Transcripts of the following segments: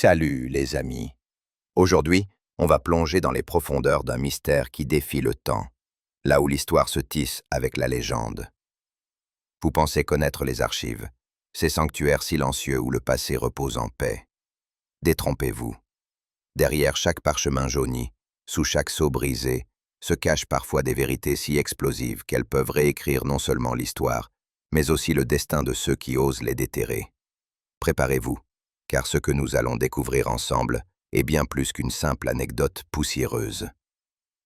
Salut les amis. Aujourd'hui, on va plonger dans les profondeurs d'un mystère qui défie le temps, là où l'histoire se tisse avec la légende. Vous pensez connaître les archives, ces sanctuaires silencieux où le passé repose en paix. Détrompez-vous. Derrière chaque parchemin jauni, sous chaque sceau brisé, se cachent parfois des vérités si explosives qu'elles peuvent réécrire non seulement l'histoire, mais aussi le destin de ceux qui osent les déterrer. Préparez-vous, car ce que nous allons découvrir ensemble est bien plus qu'une simple anecdote poussiéreuse.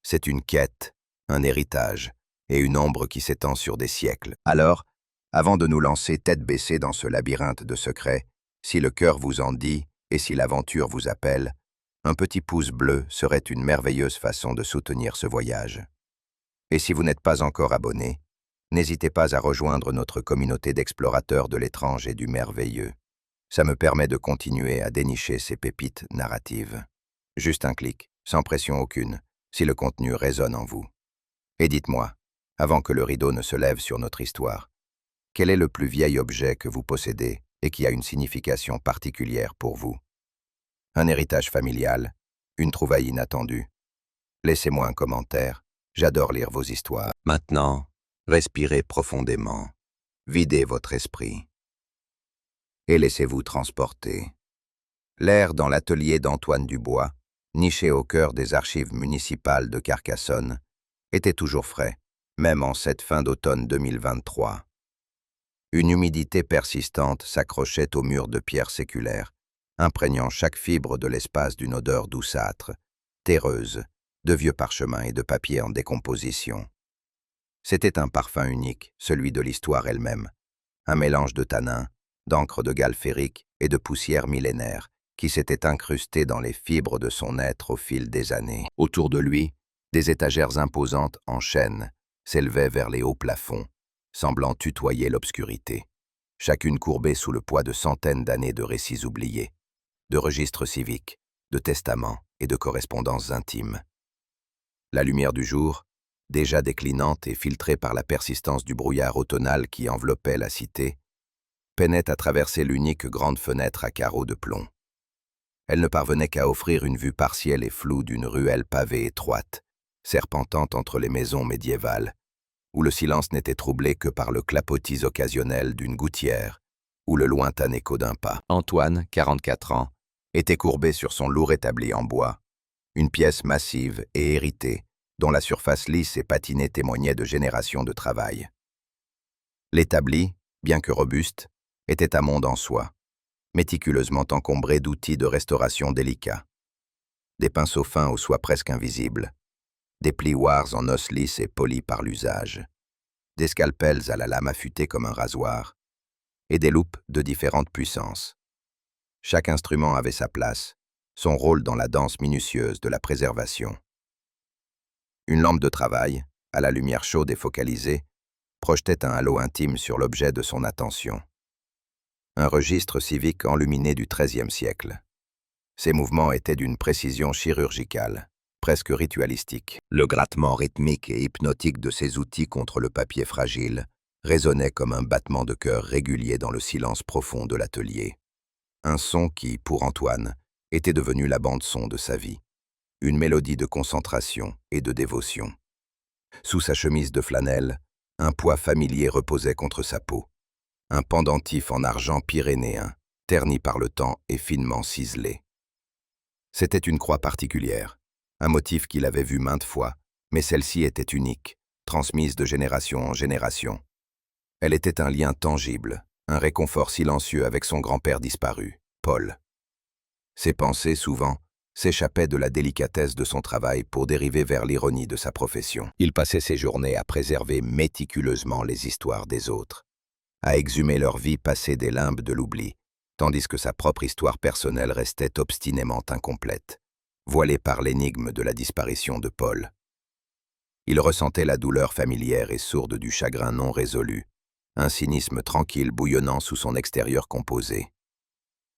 C'est une quête, un héritage et une ombre qui s'étend sur des siècles. Alors, avant de nous lancer tête baissée dans ce labyrinthe de secrets, si le cœur vous en dit et si l'aventure vous appelle, un petit pouce bleu serait une merveilleuse façon de soutenir ce voyage. Et si vous n'êtes pas encore abonné, n'hésitez pas à rejoindre notre communauté d'explorateurs de l'étrange et du merveilleux. Ça me permet de continuer à dénicher ces pépites narratives. Juste un clic, sans pression aucune, si le contenu résonne en vous. Et dites-moi, avant que le rideau ne se lève sur notre histoire, quel est le plus vieil objet que vous possédez et qui a une signification particulière pour vous? Un héritage familial, une trouvaille inattendue. Laissez-moi un commentaire, j'adore lire vos histoires. Maintenant, respirez profondément, videz votre esprit et laissez-vous transporter. L'air dans l'atelier d'Antoine Dubois, niché au cœur des archives municipales de Carcassonne, était toujours frais, même en cette fin d'automne 2023. Une humidité persistante s'accrochait aux murs de pierre séculaire, imprégnant chaque fibre de l'espace d'une odeur douceâtre, terreuse, de vieux parchemins et de papier en décomposition. C'était un parfum unique, celui de l'histoire elle-même, un mélange de tanins, d'encre de gale ferrique et de poussière millénaire qui s'était incrusté dans les fibres de son être au fil des années. Autour de lui, des étagères imposantes en chêne s'élevaient vers les hauts plafonds, semblant tutoyer l'obscurité, chacune courbée sous le poids de centaines d'années de récits oubliés, de registres civiques, de testaments et de correspondances intimes. La lumière du jour, déjà déclinante et filtrée par la persistance du brouillard automnal qui enveloppait la cité, peinait à traverser l'unique grande fenêtre à carreaux de plomb. Elle ne parvenait qu'à offrir une vue partielle et floue d'une ruelle pavée étroite, serpentant entre les maisons médiévales, où le silence n'était troublé que par le clapotis occasionnel d'une gouttière ou le lointain écho d'un pas. Antoine, 44 ans, était courbé sur son lourd établi en bois, une pièce massive et héritée, dont la surface lisse et patinée témoignait de générations de travail. L'établi, bien que robuste, était un monde en soi, méticuleusement encombré d'outils de restauration délicats. Des pinceaux fins aux soies presque invisibles, des plioirs en os lisse et polis par l'usage, des scalpels à la lame affûtée comme un rasoir, et des loupes de différentes puissances. Chaque instrument avait sa place, son rôle dans la danse minutieuse de la préservation. Une lampe de travail, à la lumière chaude et focalisée, projetait un halo intime sur l'objet de son attention. Un registre civique enluminé du XIIIe siècle. Ses mouvements étaient d'une précision chirurgicale, presque ritualistique. Le grattement rythmique et hypnotique de ses outils contre le papier fragile résonnait comme un battement de cœur régulier dans le silence profond de l'atelier. Un son qui, pour Antoine, était devenu la bande-son de sa vie. Une mélodie de concentration et de dévotion. Sous sa chemise de flanelle, un poids familier reposait contre sa peau. Un pendentif en argent pyrénéen, terni par le temps et finement ciselé. C'était une croix particulière, un motif qu'il avait vu maintes fois, mais celle-ci était unique, transmise de génération en génération. Elle était un lien tangible, un réconfort silencieux avec son grand-père disparu, Paul. Ses pensées, souvent, s'échappaient de la délicatesse de son travail pour dériver vers l'ironie de sa profession. Il passait ses journées à préserver méticuleusement les histoires des autres, à exhumer leur vie passée des limbes de l'oubli, tandis que sa propre histoire personnelle restait obstinément incomplète, voilée par l'énigme de la disparition de Paul. Il ressentait la douleur familière et sourde du chagrin non résolu, un cynisme tranquille bouillonnant sous son extérieur composé.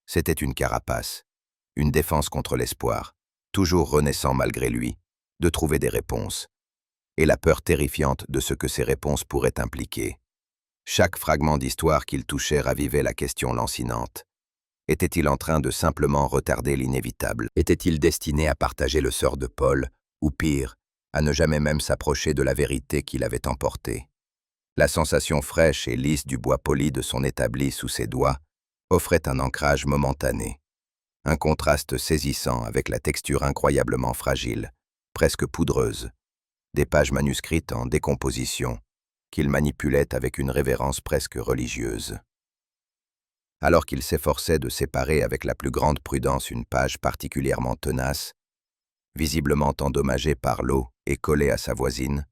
C'était une carapace, une défense contre l'espoir, toujours renaissant malgré lui, de trouver des réponses, et la peur terrifiante de ce que ces réponses pourraient impliquer. Chaque fragment d'histoire qu'il touchait ravivait la question lancinante. Était-il en train de simplement retarder l'inévitable? Était-il destiné à partager le sort de Paul, ou pire, à ne jamais même s'approcher de la vérité qu'il avait emportée? La sensation fraîche et lisse du bois poli de son établi sous ses doigts offrait un ancrage momentané, un contraste saisissant avec la texture incroyablement fragile, presque poudreuse, des pages manuscrites en décomposition, qu'il manipulait avec une révérence presque religieuse. Alors qu'il s'efforçait de séparer avec la plus grande prudence une page particulièrement tenace, visiblement endommagée par l'eau et collée à sa voisine,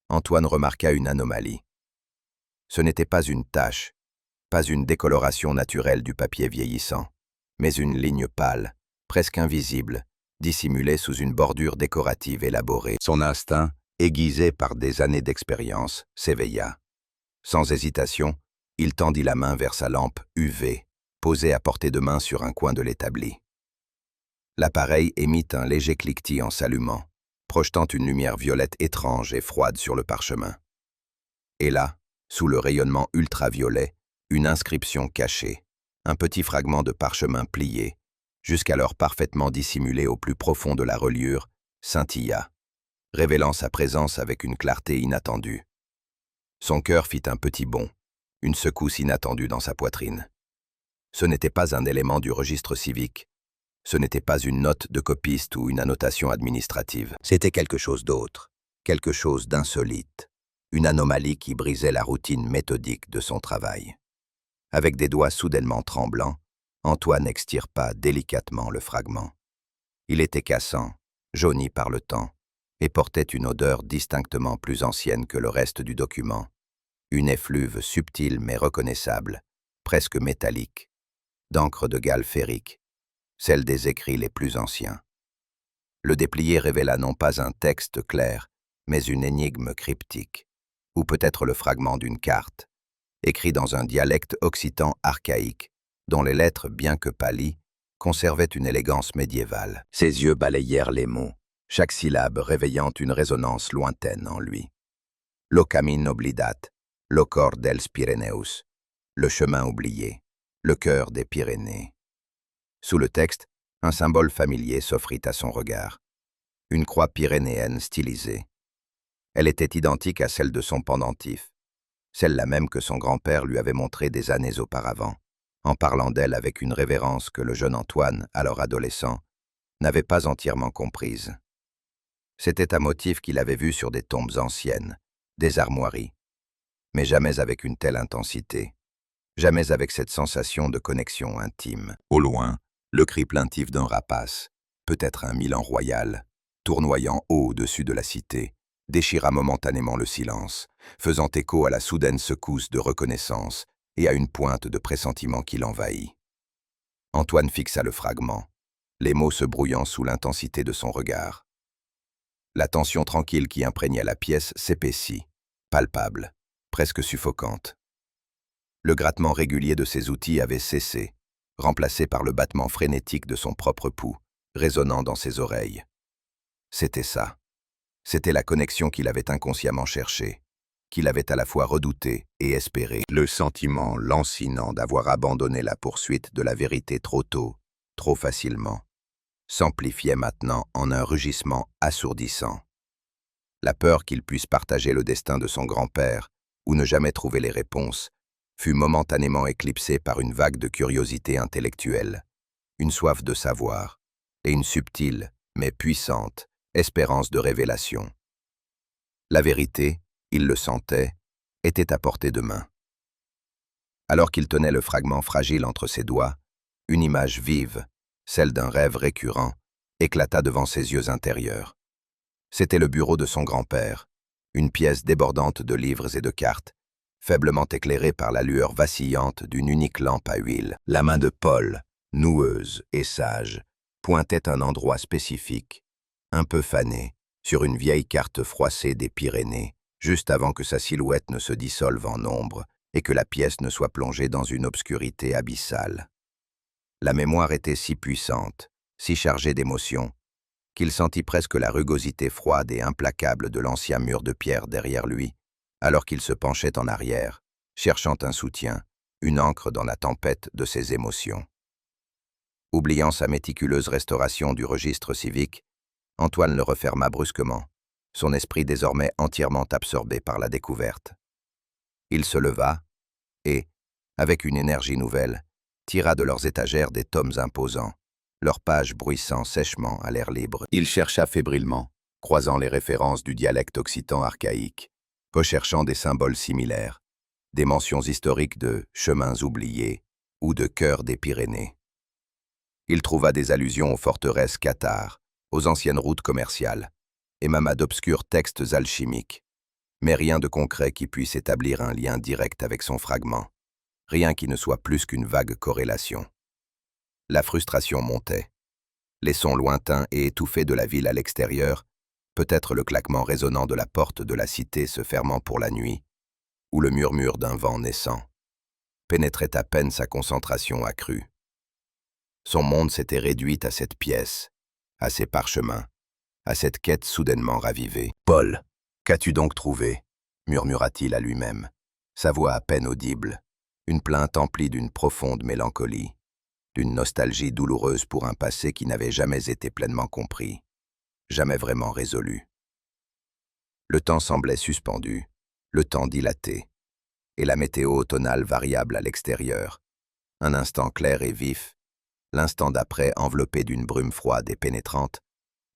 Antoine remarqua une anomalie. Ce n'était pas une tache, pas une décoloration naturelle du papier vieillissant, mais une ligne pâle, presque invisible, dissimulée sous une bordure décorative élaborée. Son instinct, aiguisé par des années d'expérience, s'éveilla. Sans hésitation, il tendit la main vers sa lampe UV, posée à portée de main sur un coin de l'établi. L'appareil émit un léger cliquetis en s'allumant, projetant une lumière violette étrange et froide sur le parchemin. Et là, sous le rayonnement ultraviolet, une inscription cachée, un petit fragment de parchemin plié, jusqu'alors parfaitement dissimulé au plus profond de la reliure, scintilla, révélant sa présence avec une clarté inattendue. Son cœur fit un petit bond, une secousse inattendue dans sa poitrine. Ce n'était pas un élément du registre civique, ce n'était pas une note de copiste ou une annotation administrative. C'était quelque chose d'autre, quelque chose d'insolite, une anomalie qui brisait la routine méthodique de son travail. Avec des doigts soudainement tremblants, Antoine extirpa délicatement le fragment. Il était cassant, jauni par le temps, et portait une odeur distinctement plus ancienne que le reste du document, une effluve subtile mais reconnaissable, presque métallique, d'encre de gale ferrique, celle des écrits les plus anciens. Le déplié révéla non pas un texte clair, mais une énigme cryptique, ou peut-être le fragment d'une carte, écrit dans un dialecte occitan archaïque, dont les lettres, bien que pâlies, conservaient une élégance médiévale. Ses yeux balayèrent les mots, chaque syllabe réveillant une résonance lointaine en lui. Lo camino oblidat, lo cor dels Pyreneus, le chemin oublié, le cœur des Pyrénées. Sous le texte, un symbole familier s'offrit à son regard, une croix pyrénéenne stylisée. Elle était identique à celle de son pendentif, celle-là même que son grand-père lui avait montrée des années auparavant, en parlant d'elle avec une révérence que le jeune Antoine, alors adolescent, n'avait pas entièrement comprise. C'était un motif qu'il avait vu sur des tombes anciennes, des armoiries, mais jamais avec une telle intensité, jamais avec cette sensation de connexion intime. Au loin, le cri plaintif d'un rapace, peut-être un Milan royal, tournoyant haut au-dessus de la cité, déchira momentanément le silence, faisant écho à la soudaine secousse de reconnaissance et à une pointe de pressentiment qui l'envahit. Antoine fixa le fragment, les mots se brouillant sous l'intensité de son regard. La tension tranquille qui imprégnait la pièce s'épaissit, palpable, presque suffocante. Le grattement régulier de ses outils avait cessé, remplacé par le battement frénétique de son propre pouls, résonnant dans ses oreilles. C'était ça. C'était la connexion qu'il avait inconsciemment cherchée, qu'il avait à la fois redoutée et espérée. Le sentiment lancinant d'avoir abandonné la poursuite de la vérité trop tôt, trop facilement, s'amplifiait maintenant en un rugissement assourdissant. La peur qu'il puisse partager le destin de son grand-père, ou ne jamais trouver les réponses, fut momentanément éclipsée par une vague de curiosité intellectuelle, une soif de savoir, et une subtile, mais puissante, espérance de révélation. La vérité, il le sentait, était à portée de main. Alors qu'il tenait le fragment fragile entre ses doigts, une image vive, celle d'un rêve récurrent, éclata devant ses yeux intérieurs. C'était le bureau de son grand-père, une pièce débordante de livres et de cartes, faiblement éclairée par la lueur vacillante d'une unique lampe à huile. La main de Paul, noueuse et sage, pointait un endroit spécifique, un peu fané, sur une vieille carte froissée des Pyrénées, juste avant que sa silhouette ne se dissolve en ombre et que la pièce ne soit plongée dans une obscurité abyssale. La mémoire était si puissante, si chargée d'émotions, qu'il sentit presque la rugosité froide et implacable de l'ancien mur de pierre derrière lui, alors qu'il se penchait en arrière, cherchant un soutien, une ancre dans la tempête de ses émotions. Oubliant sa méticuleuse restauration du registre civique, Antoine le referma brusquement, son esprit désormais entièrement absorbé par la découverte. Il se leva et, avec une énergie nouvelle, tira de leurs étagères des tomes imposants, leurs pages bruissant sèchement à l'air libre. Il chercha fébrilement, croisant les références du dialecte occitan archaïque, recherchant des symboles similaires, des mentions historiques de chemins oubliés ou de cœurs des Pyrénées. Il trouva des allusions aux forteresses cathares, aux anciennes routes commerciales, et même à d'obscurs textes alchimiques, mais rien de concret qui puisse établir un lien direct avec son fragment, rien qui ne soit plus qu'une vague corrélation. La frustration montait. Les sons lointains et étouffés de la ville à l'extérieur, peut-être le claquement résonnant de la porte de la cité se fermant pour la nuit, ou le murmure d'un vent naissant, pénétraient à peine sa concentration accrue. Son monde s'était réduit à cette pièce, à ces parchemins, à cette quête soudainement ravivée. « Paul, qu'as-tu donc trouvé ?» murmura-t-il à lui-même, sa voix à peine audible, une plainte emplie d'une profonde mélancolie, d'une nostalgie douloureuse pour un passé qui n'avait jamais été pleinement compris, jamais vraiment résolu. Le temps semblait suspendu, le temps dilaté, et la météo automnale variable à l'extérieur, un instant clair et vif, l'instant d'après enveloppé d'une brume froide et pénétrante,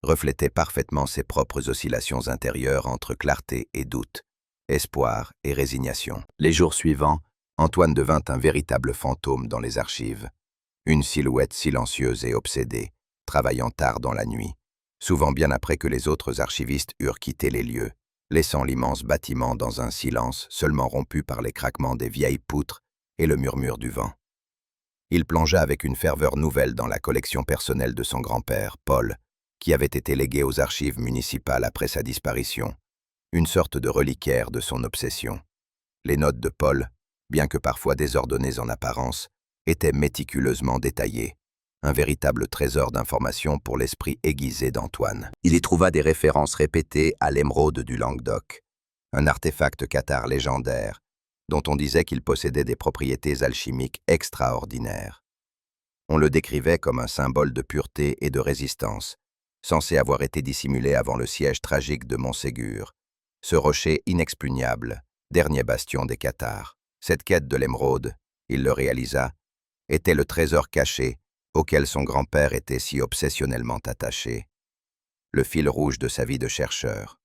reflétait parfaitement ses propres oscillations intérieures entre clarté et doute, espoir et résignation. Les jours suivants, Antoine devint un véritable fantôme dans les archives, une silhouette silencieuse et obsédée, travaillant tard dans la nuit, souvent bien après que les autres archivistes eurent quitté les lieux, laissant l'immense bâtiment dans un silence seulement rompu par les craquements des vieilles poutres et le murmure du vent. Il plongea avec une ferveur nouvelle dans la collection personnelle de son grand-père, Paul, qui avait été légué aux archives municipales après sa disparition, une sorte de reliquaire de son obsession. Les notes de Paul, bien que parfois désordonnées en apparence, étaient méticuleusement détaillées, un véritable trésor d'informations pour l'esprit aiguisé d'Antoine. Il y trouva des références répétées à l'émeraude du Languedoc, un artefact cathare légendaire, dont on disait qu'il possédait des propriétés alchimiques extraordinaires. On le décrivait comme un symbole de pureté et de résistance, censé avoir été dissimulé avant le siège tragique de Montségur, ce rocher inexpugnable, dernier bastion des cathares. Cette quête de l'émeraude, il le réalisa, était le trésor caché auquel son grand-père était si obsessionnellement attaché, le fil rouge de sa vie de chercheur.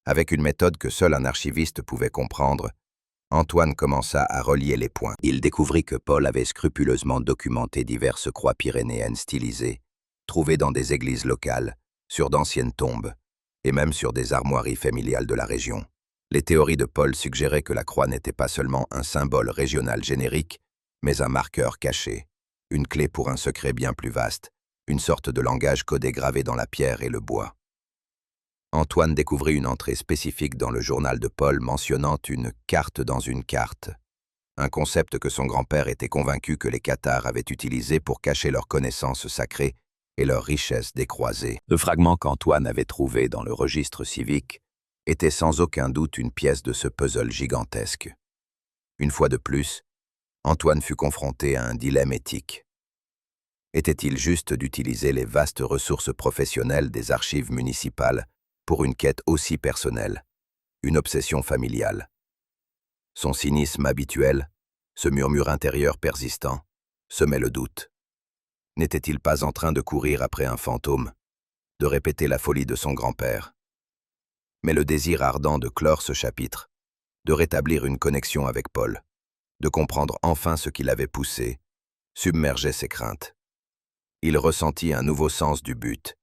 Avec une méthode que seul un archiviste pouvait comprendre, Antoine commença à relier les points. Il découvrit que Paul avait scrupuleusement documenté diverses croix pyrénéennes stylisées, trouvées dans des églises locales, sur d'anciennes tombes, et même sur des armoiries familiales de la région. Les théories de Paul suggéraient que la croix n'était pas seulement un symbole régional générique, mais un marqueur caché, une clé pour un secret bien plus vaste, une sorte de langage codé gravé dans la pierre et le bois. Antoine découvrit une entrée spécifique dans le journal de Paul mentionnant une « carte dans une carte », un concept que son grand-père était convaincu que les cathares avaient utilisé pour cacher leurs connaissances sacrées et leurs richesses décroisées. Le fragment qu'Antoine avait trouvé dans le registre civique était sans aucun doute une pièce de ce puzzle gigantesque. Une fois de plus, Antoine fut confronté à un dilemme éthique. Était-il juste d'utiliser les vastes ressources professionnelles des archives municipales pour une quête aussi personnelle, une obsession familiale? Son cynisme habituel, ce murmure intérieur persistant, semait le doute. N'était-il pas en train de courir après un fantôme, de répéter la folie de son grand-père? Mais le désir ardent de clore ce chapitre, de rétablir une connexion avec Paul, de comprendre enfin ce qui l'avait poussé, submergeait ses craintes. Il ressentit un nouveau sens du but,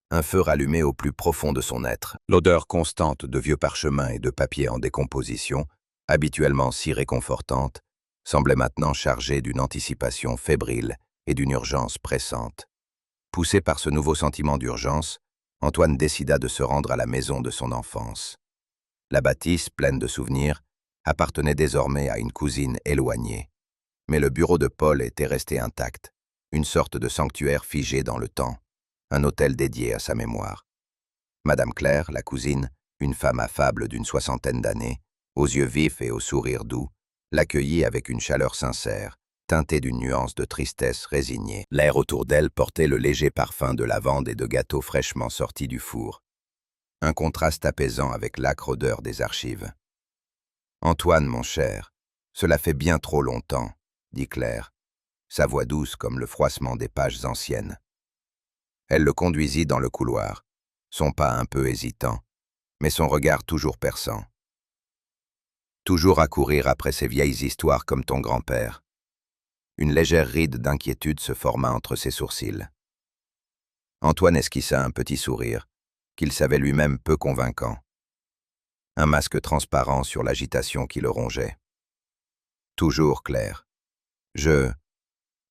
un feu rallumé au plus profond de son être. L'odeur constante de vieux parchemins et de papier en décomposition, habituellement si réconfortante, semblait maintenant chargée d'une anticipation fébrile et d'une urgence pressante. Poussé par ce nouveau sentiment d'urgence, Antoine décida de se rendre à la maison de son enfance. La bâtisse, pleine de souvenirs, appartenait désormais à une cousine éloignée. Mais le bureau de Paul était resté intact, une sorte de sanctuaire figé dans le temps, un hôtel dédié à sa mémoire. Madame Claire, la cousine, une femme affable d'une 60aine d'années, aux yeux vifs et au sourire doux, l'accueillit avec une chaleur sincère, teintée d'une nuance de tristesse résignée. L'air autour d'elle portait le léger parfum de lavande et de gâteaux fraîchement sortis du four. Un contraste apaisant avec l'âcre odeur des archives. « Antoine, mon cher, cela fait bien trop longtemps, » dit Claire, sa voix douce comme le froissement des pages anciennes. Elle le conduisit dans le couloir, son pas un peu hésitant, mais son regard toujours perçant. « Toujours à courir après ces vieilles histoires comme ton grand-père. » Une légère ride d'inquiétude se forma entre ses sourcils. Antoine esquissa un petit sourire, qu'il savait lui-même peu convaincant. Un masque transparent sur l'agitation qui le rongeait. « Toujours, Claire.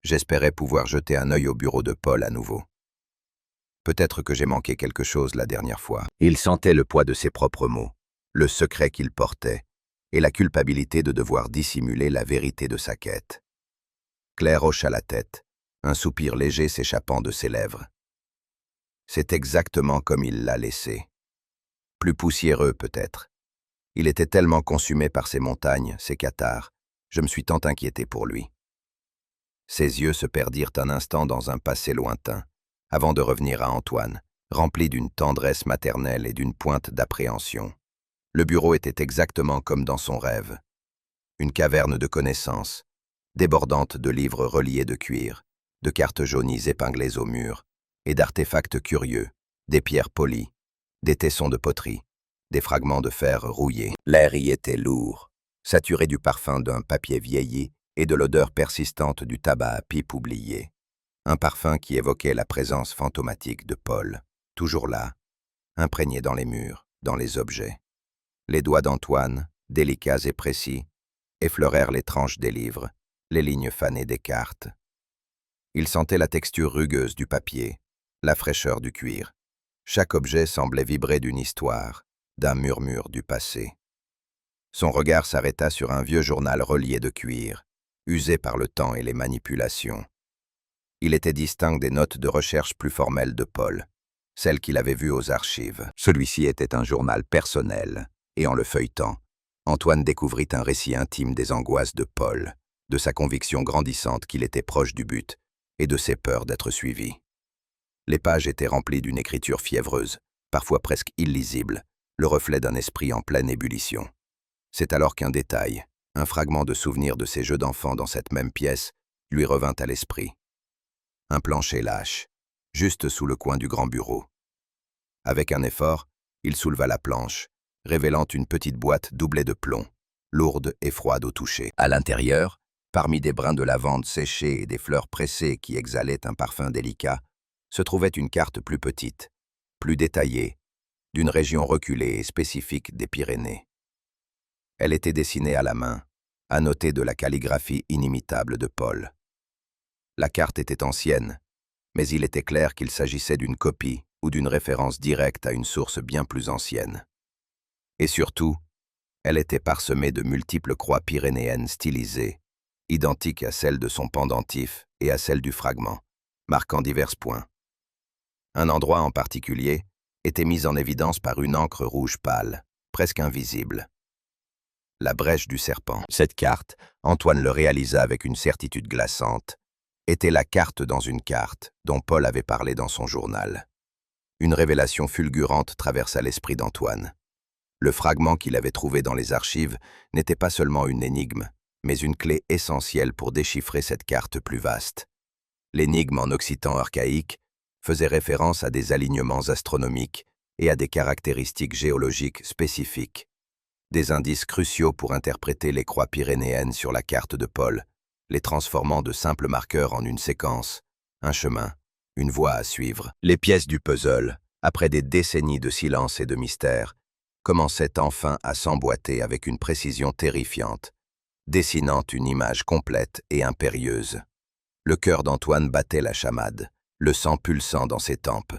J'espérais pouvoir jeter un œil au bureau de Paul à nouveau. Peut-être que j'ai manqué quelque chose la dernière fois. » Il sentait le poids de ses propres mots, le secret qu'il portait, et la culpabilité de devoir dissimuler la vérité de sa quête. Claire hocha la tête, un soupir léger s'échappant de ses lèvres. C'est exactement comme il l'a laissé. Plus poussiéreux peut-être. Il était tellement consumé par ses montagnes, ses cathares, je me suis tant inquiété pour lui. Ses yeux se perdirent un instant dans un passé lointain, avant de revenir à Antoine, rempli d'une tendresse maternelle et d'une pointe d'appréhension. Le bureau était exactement comme dans son rêve. Une caverne de connaissances, débordante de livres reliés de cuir, de cartes jaunies épinglées au mur, et d'artefacts curieux, des pierres polies, des tessons de poterie, des fragments de fer rouillés. L'air y était lourd, saturé du parfum d'un papier vieilli et de l'odeur persistante du tabac à pipe oublié. Un parfum qui évoquait la présence fantomatique de Paul, toujours là, imprégné dans les murs, dans les objets. Les doigts d'Antoine, délicats et précis, effleurèrent les tranches des livres, les lignes fanées des cartes. Il sentait la texture rugueuse du papier, la fraîcheur du cuir. Chaque objet semblait vibrer d'une histoire, d'un murmure du passé. Son regard s'arrêta sur un vieux journal relié de cuir, usé par le temps et les manipulations. Il était distinct des notes de recherche plus formelles de Paul, celles qu'il avait vues aux archives. Celui-ci était un journal personnel, et en le feuilletant, Antoine découvrit un récit intime des angoisses de Paul, de sa conviction grandissante qu'il était proche du but, et de ses peurs d'être suivi. Les pages étaient remplies d'une écriture fiévreuse, parfois presque illisible, le reflet d'un esprit en pleine ébullition. C'est alors qu'un détail, un fragment de souvenir de ses jeux d'enfant dans cette même pièce, lui revint à l'esprit. Un plancher lâche, juste sous le coin du grand bureau. Avec un effort, il souleva la planche, révélant une petite boîte doublée de plomb, lourde et froide au toucher. À l'intérieur, parmi des brins de lavande séchés et des fleurs pressées qui exhalaient un parfum délicat, se trouvait une carte plus petite, plus détaillée, d'une région reculée et spécifique des Pyrénées. Elle était dessinée à la main, annotée de la calligraphie inimitable de Paul. La carte était ancienne, mais il était clair qu'il s'agissait d'une copie ou d'une référence directe à une source bien plus ancienne. Et surtout, elle était parsemée de multiples croix pyrénéennes stylisées, identiques à celles de son pendentif et à celles du fragment, marquant divers points. Un endroit en particulier était mis en évidence par une encre rouge pâle, presque invisible. La brèche du serpent. Cette carte, Antoine le réalisa avec une certitude glaçante, était la carte dans une carte dont Paul avait parlé dans son journal. Une révélation fulgurante traversa l'esprit d'Antoine. Le fragment qu'il avait trouvé dans les archives n'était pas seulement une énigme, mais une clé essentielle pour déchiffrer cette carte plus vaste. L'énigme en occitan archaïque faisait référence à des alignements astronomiques et à des caractéristiques géologiques spécifiques. Des indices cruciaux pour interpréter les croix pyrénéennes sur la carte de Paul, les transformant de simples marqueurs en une séquence, un chemin, une voie à suivre. Les pièces du puzzle, après des décennies de silence et de mystère, commençaient enfin à s'emboîter avec une précision terrifiante, dessinant une image complète et impérieuse. Le cœur d'Antoine battait la chamade, le sang pulsant dans ses tempes.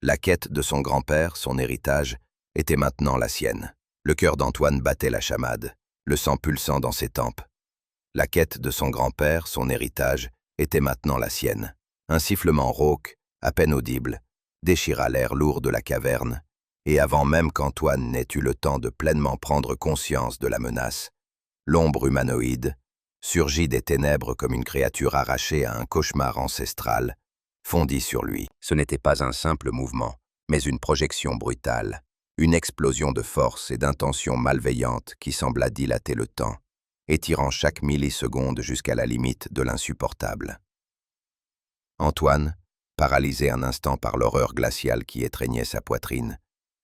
La quête de son grand-père, son héritage, était maintenant la sienne. Le cœur d'Antoine battait la chamade, le sang pulsant dans ses tempes. La quête de son grand-père, son héritage, était maintenant la sienne. Un sifflement rauque, à peine audible, déchira l'air lourd de la caverne, et avant même qu'Antoine n'ait eu le temps de pleinement prendre conscience de la menace, l'ombre humanoïde, surgit des ténèbres comme une créature arrachée à un cauchemar ancestral, fondit sur lui. Ce n'était pas un simple mouvement, mais une projection brutale, une explosion de force et d'intention malveillante qui sembla dilater le temps, étirant chaque milliseconde jusqu'à la limite de l'insupportable. Antoine, paralysé un instant par l'horreur glaciale qui étreignait sa poitrine,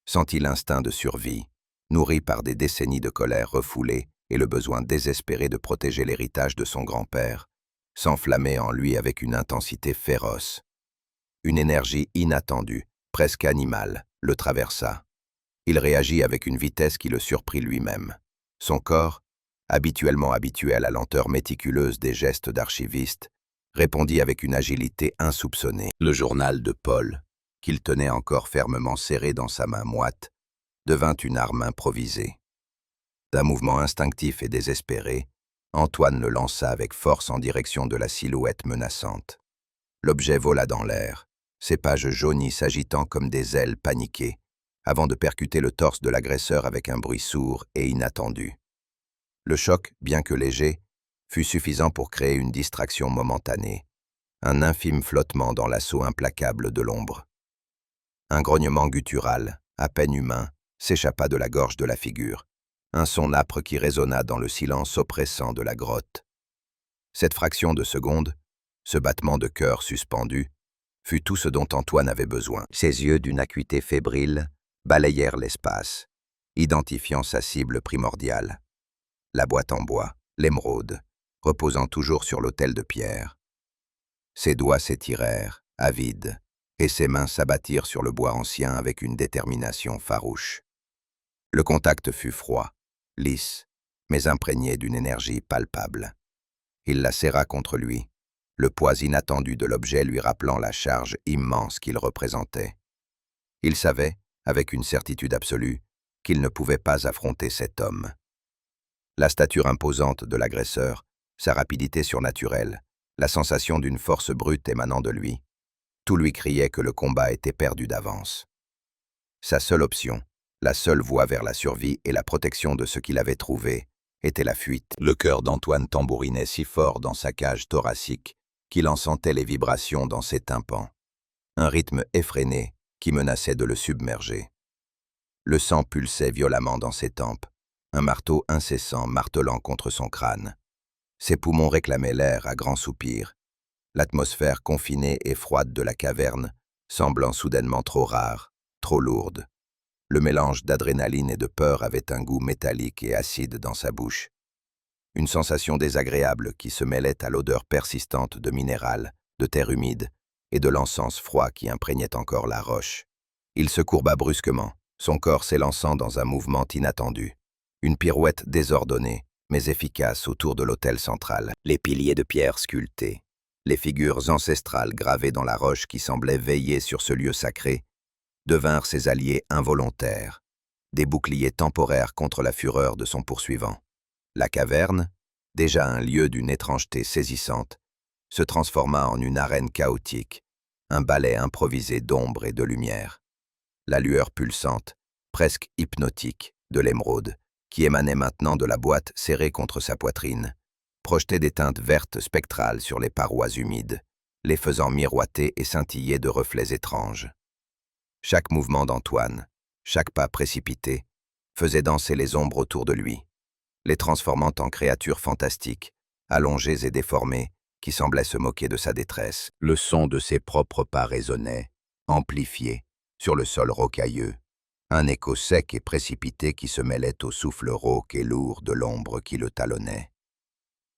sentit l'instinct de survie, nourri par des décennies de colère refoulée et le besoin désespéré de protéger l'héritage de son grand-père, s'enflammer en lui avec une intensité féroce. Une énergie inattendue, presque animale, le traversa. Il réagit avec une vitesse qui le surprit lui-même. Son corps, habituellement habitué à la lenteur méticuleuse des gestes d'archiviste, répondit avec une agilité insoupçonnée. Le journal de Paul, qu'il tenait encore fermement serré dans sa main moite, devint une arme improvisée. D'un mouvement instinctif et désespéré, Antoine le lança avec force en direction de la silhouette menaçante. L'objet vola dans l'air, ses pages jaunies s'agitant comme des ailes paniquées, avant de percuter le torse de l'agresseur avec un bruit sourd et inattendu. Le choc, bien que léger, fut suffisant pour créer une distraction momentanée, un infime flottement dans l'assaut implacable de l'ombre. Un grognement guttural, à peine humain, s'échappa de la gorge de la figure, un son âpre qui résonna dans le silence oppressant de la grotte. Cette fraction de seconde, ce battement de cœur suspendu, fut tout ce dont Antoine avait besoin. Ses yeux d'une acuité fébrile balayèrent l'espace, identifiant sa cible primordiale. La boîte en bois, l'émeraude, reposant toujours sur l'autel de pierre. Ses doigts s'étirèrent, avides, et ses mains s'abattirent sur le bois ancien avec une détermination farouche. Le contact fut froid, lisse, mais imprégné d'une énergie palpable. Il la serra contre lui, le poids inattendu de l'objet lui rappelant la charge immense qu'il représentait. Il savait, avec une certitude absolue, qu'il ne pouvait pas affronter cet homme. La stature imposante de l'agresseur, sa rapidité surnaturelle, la sensation d'une force brute émanant de lui, tout lui criait que le combat était perdu d'avance. Sa seule option, la seule voie vers la survie et la protection de ce qu'il avait trouvé, était la fuite. Le cœur d'Antoine tambourinait si fort dans sa cage thoracique qu'il en sentait les vibrations dans ses tympans. Un rythme effréné qui menaçait de le submerger. Le sang pulsait violemment dans ses tempes, un marteau incessant martelant contre son crâne. Ses poumons réclamaient l'air à grands soupirs, l'atmosphère confinée et froide de la caverne semblant soudainement trop rare, trop lourde. Le mélange d'adrénaline et de peur avait un goût métallique et acide dans sa bouche. Une sensation désagréable qui se mêlait à l'odeur persistante de minéral, de terre humide et de l'encens froid qui imprégnait encore la roche. Il se courba brusquement, son corps s'élançant dans un mouvement inattendu. Une pirouette désordonnée, mais efficace autour de l'autel central. Les piliers de pierre sculptés, les figures ancestrales gravées dans la roche qui semblaient veiller sur ce lieu sacré, devinrent ses alliés involontaires, des boucliers temporaires contre la fureur de son poursuivant. La caverne, déjà un lieu d'une étrangeté saisissante, se transforma en une arène chaotique, un ballet improvisé d'ombre et de lumière. La lueur pulsante, presque hypnotique, de l'émeraude, qui émanait maintenant de la boîte serrée contre sa poitrine, projetait des teintes vertes spectrales sur les parois humides, les faisant miroiter et scintiller de reflets étranges. Chaque mouvement d'Antoine, chaque pas précipité, faisait danser les ombres autour de lui, les transformant en créatures fantastiques, allongées et déformées, qui semblaient se moquer de sa détresse. Le son de ses propres pas résonnait, amplifié, sur le sol rocailleux, un écho sec et précipité qui se mêlait au souffle rauque et lourd de l'ombre qui le talonnait.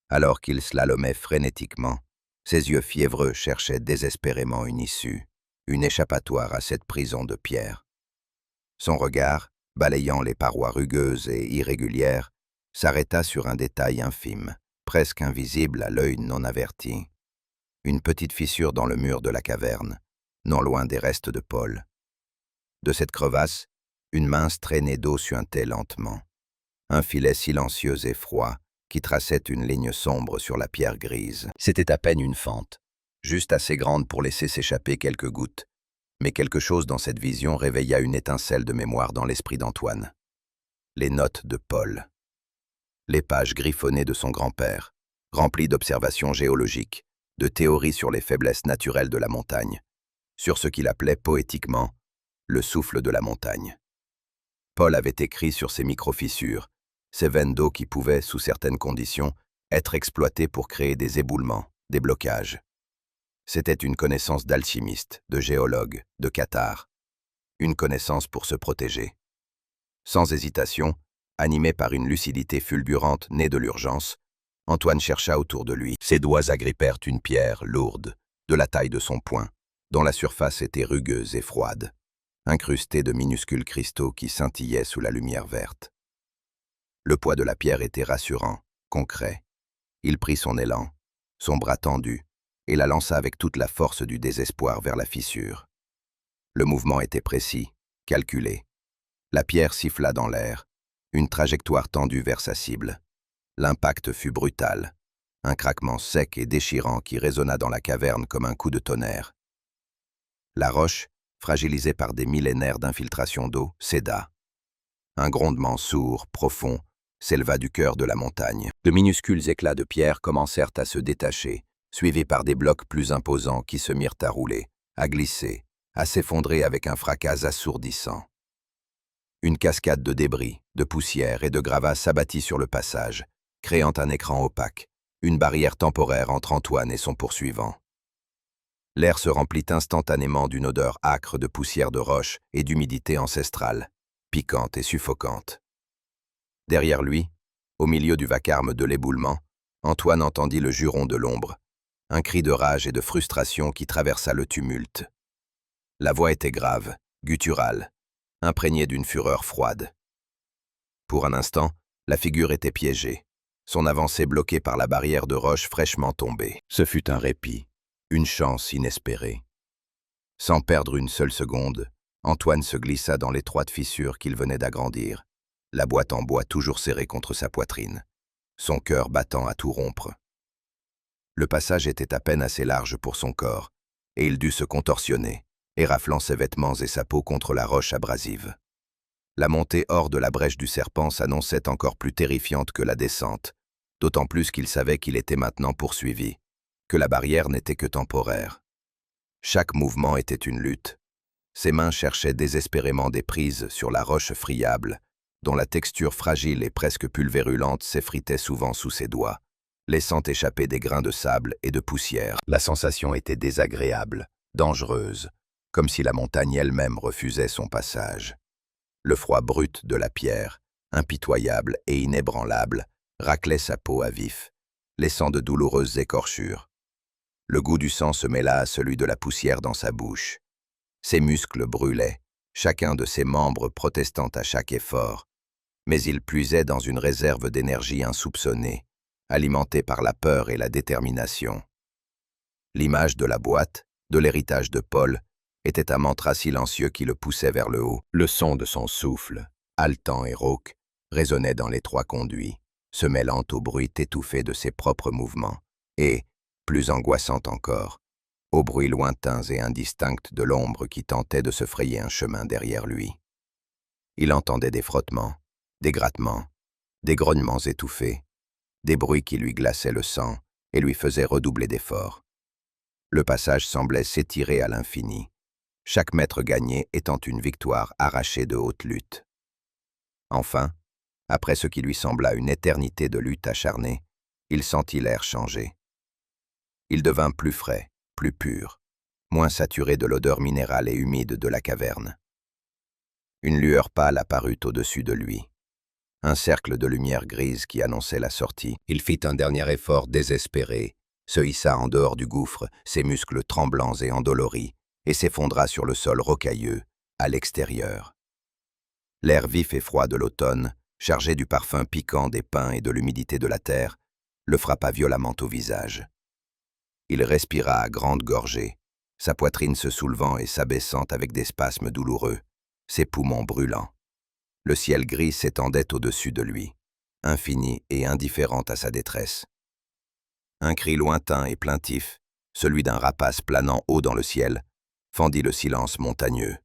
Alors qu'il slalomait frénétiquement, ses yeux fiévreux cherchaient désespérément une issue, une échappatoire à cette prison de pierre. Son regard, balayant les parois rugueuses et irrégulières, s'arrêta sur un détail infime, presque invisible à l'œil non averti. Une petite fissure dans le mur de la caverne, non loin des restes de Paul. De cette crevasse, une mince traînée d'eau suintait lentement. Un filet silencieux et froid qui traçait une ligne sombre sur la pierre grise. C'était à peine une fente, juste assez grande pour laisser s'échapper quelques gouttes, mais quelque chose dans cette vision réveilla une étincelle de mémoire dans l'esprit d'Antoine. Les notes de Paul. Les pages griffonnées de son grand-père, rempli d'observations géologiques, de théories sur les faiblesses naturelles de la montagne, sur ce qu'il appelait poétiquement le souffle de la montagne. Paul avait écrit sur ces micro-fissures, ces veines d'eau qui pouvaient, sous certaines conditions, être exploitées pour créer des éboulements, des blocages. C'était une connaissance d'alchimiste, de géologue, de cathare, une connaissance pour se protéger. Sans hésitation, animé par une lucidité fulgurante née de l'urgence, Antoine chercha autour de lui. Ses doigts agrippèrent une pierre lourde, de la taille de son poing, dont la surface était rugueuse et froide, incrustée de minuscules cristaux qui scintillaient sous la lumière verte. Le poids de la pierre était rassurant, concret. Il prit son élan, son bras tendu, et la lança avec toute la force du désespoir vers la fissure. Le mouvement était précis, calculé. La pierre siffla dans l'air, une trajectoire tendue vers sa cible. L'impact fut brutal, un craquement sec et déchirant qui résonna dans la caverne comme un coup de tonnerre. La roche, fragilisée par des millénaires d'infiltration d'eau, céda. Un grondement sourd, profond, s'éleva du cœur de la montagne. De minuscules éclats de pierre commencèrent à se détacher, suivis par des blocs plus imposants qui se mirent à rouler, à glisser, à s'effondrer avec un fracas assourdissant. Une cascade de débris, de poussière et de gravats s'abattit sur le passage, créant un écran opaque, une barrière temporaire entre Antoine et son poursuivant. L'air se remplit instantanément d'une odeur âcre de poussière de roche et d'humidité ancestrale, piquante et suffocante. Derrière lui, au milieu du vacarme de l'éboulement, Antoine entendit le juron de l'ombre, un cri de rage et de frustration qui traversa le tumulte. La voix était grave, gutturale, imprégnée d'une fureur froide. Pour un instant, la figure était piégée, son avancée bloquée par la barrière de roche fraîchement tombée. Ce fut un répit, une chance inespérée. Sans perdre une seule seconde, Antoine se glissa dans l'étroite fissure qu'il venait d'agrandir, la boîte en bois toujours serrée contre sa poitrine, son cœur battant à tout rompre. Le passage était à peine assez large pour son corps, et il dut se contorsionner, éraflant ses vêtements et sa peau contre la roche abrasive. La montée hors de la brèche du serpent s'annonçait encore plus terrifiante que la descente, d'autant plus qu'il savait qu'il était maintenant poursuivi, que la barrière n'était que temporaire. Chaque mouvement était une lutte. Ses mains cherchaient désespérément des prises sur la roche friable, dont la texture fragile et presque pulvérulente s'effritait souvent sous ses doigts, laissant échapper des grains de sable et de poussière. La sensation était désagréable, dangereuse, comme si la montagne elle-même refusait son passage. Le froid brut de la pierre, impitoyable et inébranlable, raclait sa peau à vif, laissant de douloureuses écorchures. Le goût du sang se mêla à celui de la poussière dans sa bouche. Ses muscles brûlaient, chacun de ses membres protestant à chaque effort, mais il puisait dans une réserve d'énergie insoupçonnée, alimentée par la peur et la détermination. L'image de la boîte, de l'héritage de Paul, était un mantra silencieux qui le poussait vers le haut. Le son de son souffle, haletant et rauque, résonnait dans l'étroit conduit, se mêlant au bruit étouffé de ses propres mouvements, et, plus angoissant encore, aux bruits lointains et indistincts de l'ombre qui tentait de se frayer un chemin derrière lui. Il entendait des frottements, des grattements, des grognements étouffés, des bruits qui lui glaçaient le sang et lui faisaient redoubler d'efforts. Le passage semblait s'étirer à l'infini, chaque mètre gagné étant une victoire arrachée de haute lutte. Enfin, après ce qui lui sembla une éternité de lutte acharnée, il sentit l'air changer. Il devint plus frais, plus pur, moins saturé de l'odeur minérale et humide de la caverne. Une lueur pâle apparut au-dessus de lui, un cercle de lumière grise qui annonçait la sortie. Il fit un dernier effort désespéré, se hissa en dehors du gouffre, ses muscles tremblants et endoloris, et s'effondra sur le sol rocailleux, à l'extérieur. L'air vif et froid de l'automne, chargé du parfum piquant des pins et de l'humidité de la terre, le frappa violemment au visage. Il respira à grandes gorgées, sa poitrine se soulevant et s'abaissant avec des spasmes douloureux, ses poumons brûlants. Le ciel gris s'étendait au-dessus de lui, infini et indifférent à sa détresse. Un cri lointain et plaintif, celui d'un rapace planant haut dans le ciel, fendit le silence montagneux,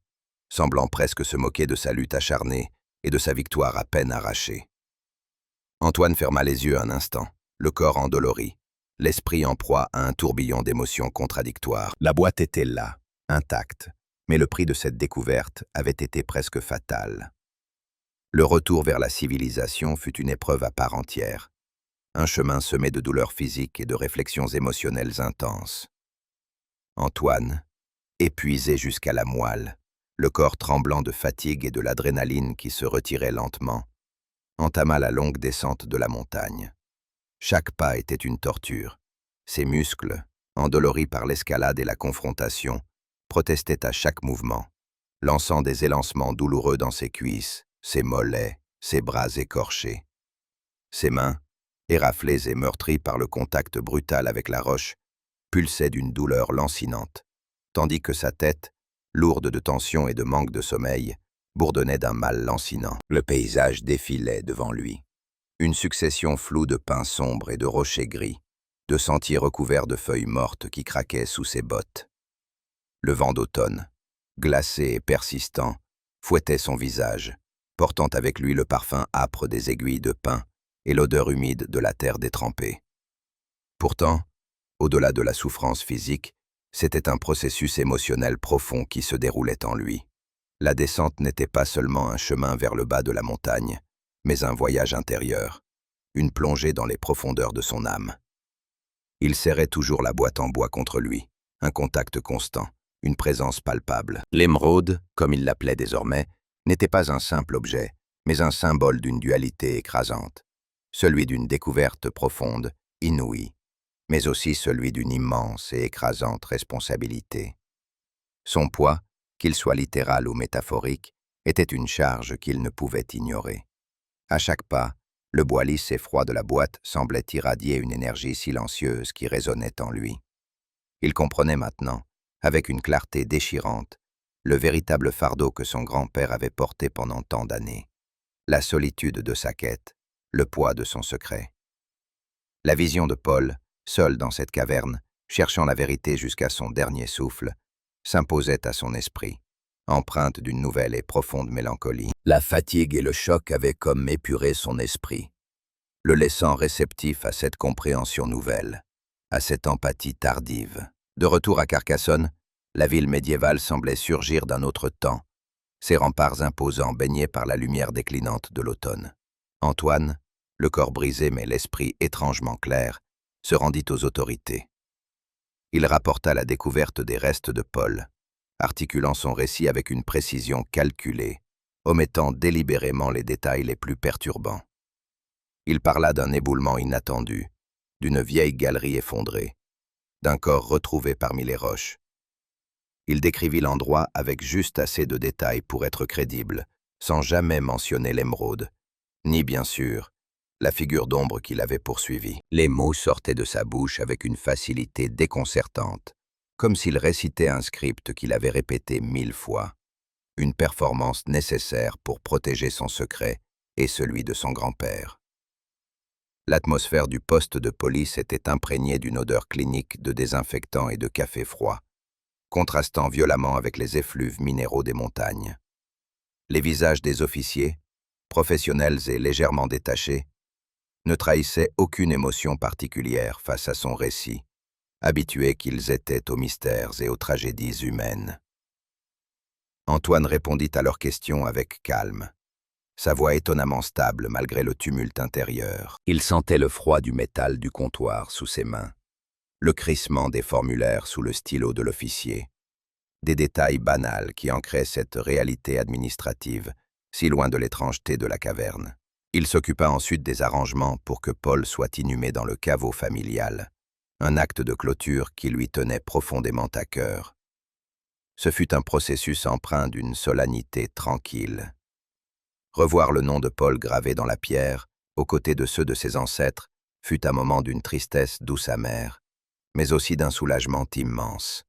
semblant presque se moquer de sa lutte acharnée et de sa victoire à peine arrachée. Antoine ferma les yeux un instant, le corps endolori, l'esprit en proie à un tourbillon d'émotions contradictoires. La boîte était là, intacte, mais le prix de cette découverte avait été presque fatal. Le retour vers la civilisation fut une épreuve à part entière, un chemin semé de douleurs physiques et de réflexions émotionnelles intenses. Antoine, épuisé jusqu'à la moelle, le corps tremblant de fatigue et de l'adrénaline qui se retirait lentement, entama la longue descente de la montagne. Chaque pas était une torture. Ses muscles, endoloris par l'escalade et la confrontation, protestaient à chaque mouvement, lançant des élancements douloureux dans ses cuisses, ses mollets, ses bras écorchés. Ses mains, éraflées et meurtries par le contact brutal avec la roche, pulsaient d'une douleur lancinante, tandis que sa tête, lourde de tension et de manque de sommeil, bourdonnait d'un mal lancinant. Le paysage défilait devant lui. Une succession floue de pins sombres et de rochers gris, de sentiers recouverts de feuilles mortes qui craquaient sous ses bottes. Le vent d'automne, glacé et persistant, fouettait son visage, portant avec lui le parfum âpre des aiguilles de pin et l'odeur humide de la terre détrempée. Pourtant, au-delà de la souffrance physique, c'était un processus émotionnel profond qui se déroulait en lui. La descente n'était pas seulement un chemin vers le bas de la montagne, mais un voyage intérieur, une plongée dans les profondeurs de son âme. Il serrait toujours la boîte en bois contre lui, un contact constant, une présence palpable. L'émeraude, comme il l'appelait désormais, n'était pas un simple objet, mais un symbole d'une dualité écrasante, celui d'une découverte profonde, inouïe, mais aussi celui d'une immense et écrasante responsabilité. Son poids, qu'il soit littéral ou métaphorique, était une charge qu'il ne pouvait ignorer. À chaque pas, le bois lisse et froid de la boîte semblait irradier une énergie silencieuse qui résonnait en lui. Il comprenait maintenant, avec une clarté déchirante, le véritable fardeau que son grand-père avait porté pendant tant d'années, la solitude de sa quête, le poids de son secret. La vision de Paul, seul dans cette caverne, cherchant la vérité jusqu'à son dernier souffle, s'imposait à son esprit, empreinte d'une nouvelle et profonde mélancolie. La fatigue et le choc avaient comme épuré son esprit, le laissant réceptif à cette compréhension nouvelle, à cette empathie tardive. De retour à Carcassonne, la ville médiévale semblait surgir d'un autre temps, ses remparts imposants baignés par la lumière déclinante de l'automne. Antoine, le corps brisé mais l'esprit étrangement clair, se rendit aux autorités. Il rapporta la découverte des restes de Paul, articulant son récit avec une précision calculée, omettant délibérément les détails les plus perturbants. Il parla d'un éboulement inattendu, d'une vieille galerie effondrée, d'un corps retrouvé parmi les roches. Il décrivit l'endroit avec juste assez de détails pour être crédible, sans jamais mentionner l'émeraude, ni bien sûr, la figure d'ombre qui l'avait poursuivi. Les mots sortaient de sa bouche avec une facilité déconcertante, comme s'il récitait un script qu'il avait répété 1000 fois, une performance nécessaire pour protéger son secret et celui de son grand-père. L'atmosphère du poste de police était imprégnée d'une odeur clinique de désinfectant et de café froid, contrastant violemment avec les effluves minéraux des montagnes. Les visages des officiers, professionnels et légèrement détachés, ne trahissaient aucune émotion particulière face à son récit, habitués qu'ils étaient aux mystères et aux tragédies humaines. Antoine répondit à leurs questions avec calme, sa voix étonnamment stable malgré le tumulte intérieur. Il sentait le froid du métal du comptoir sous ses mains, le crissement des formulaires sous le stylo de l'officier, des détails banals qui ancraient cette réalité administrative, si loin de l'étrangeté de la caverne. Il s'occupa ensuite des arrangements pour que Paul soit inhumé dans le caveau familial, un acte de clôture qui lui tenait profondément à cœur. Ce fut un processus empreint d'une solennité tranquille. Revoir le nom de Paul gravé dans la pierre, aux côtés de ceux de ses ancêtres, fut un moment d'une tristesse douce amère, mais aussi d'un soulagement immense.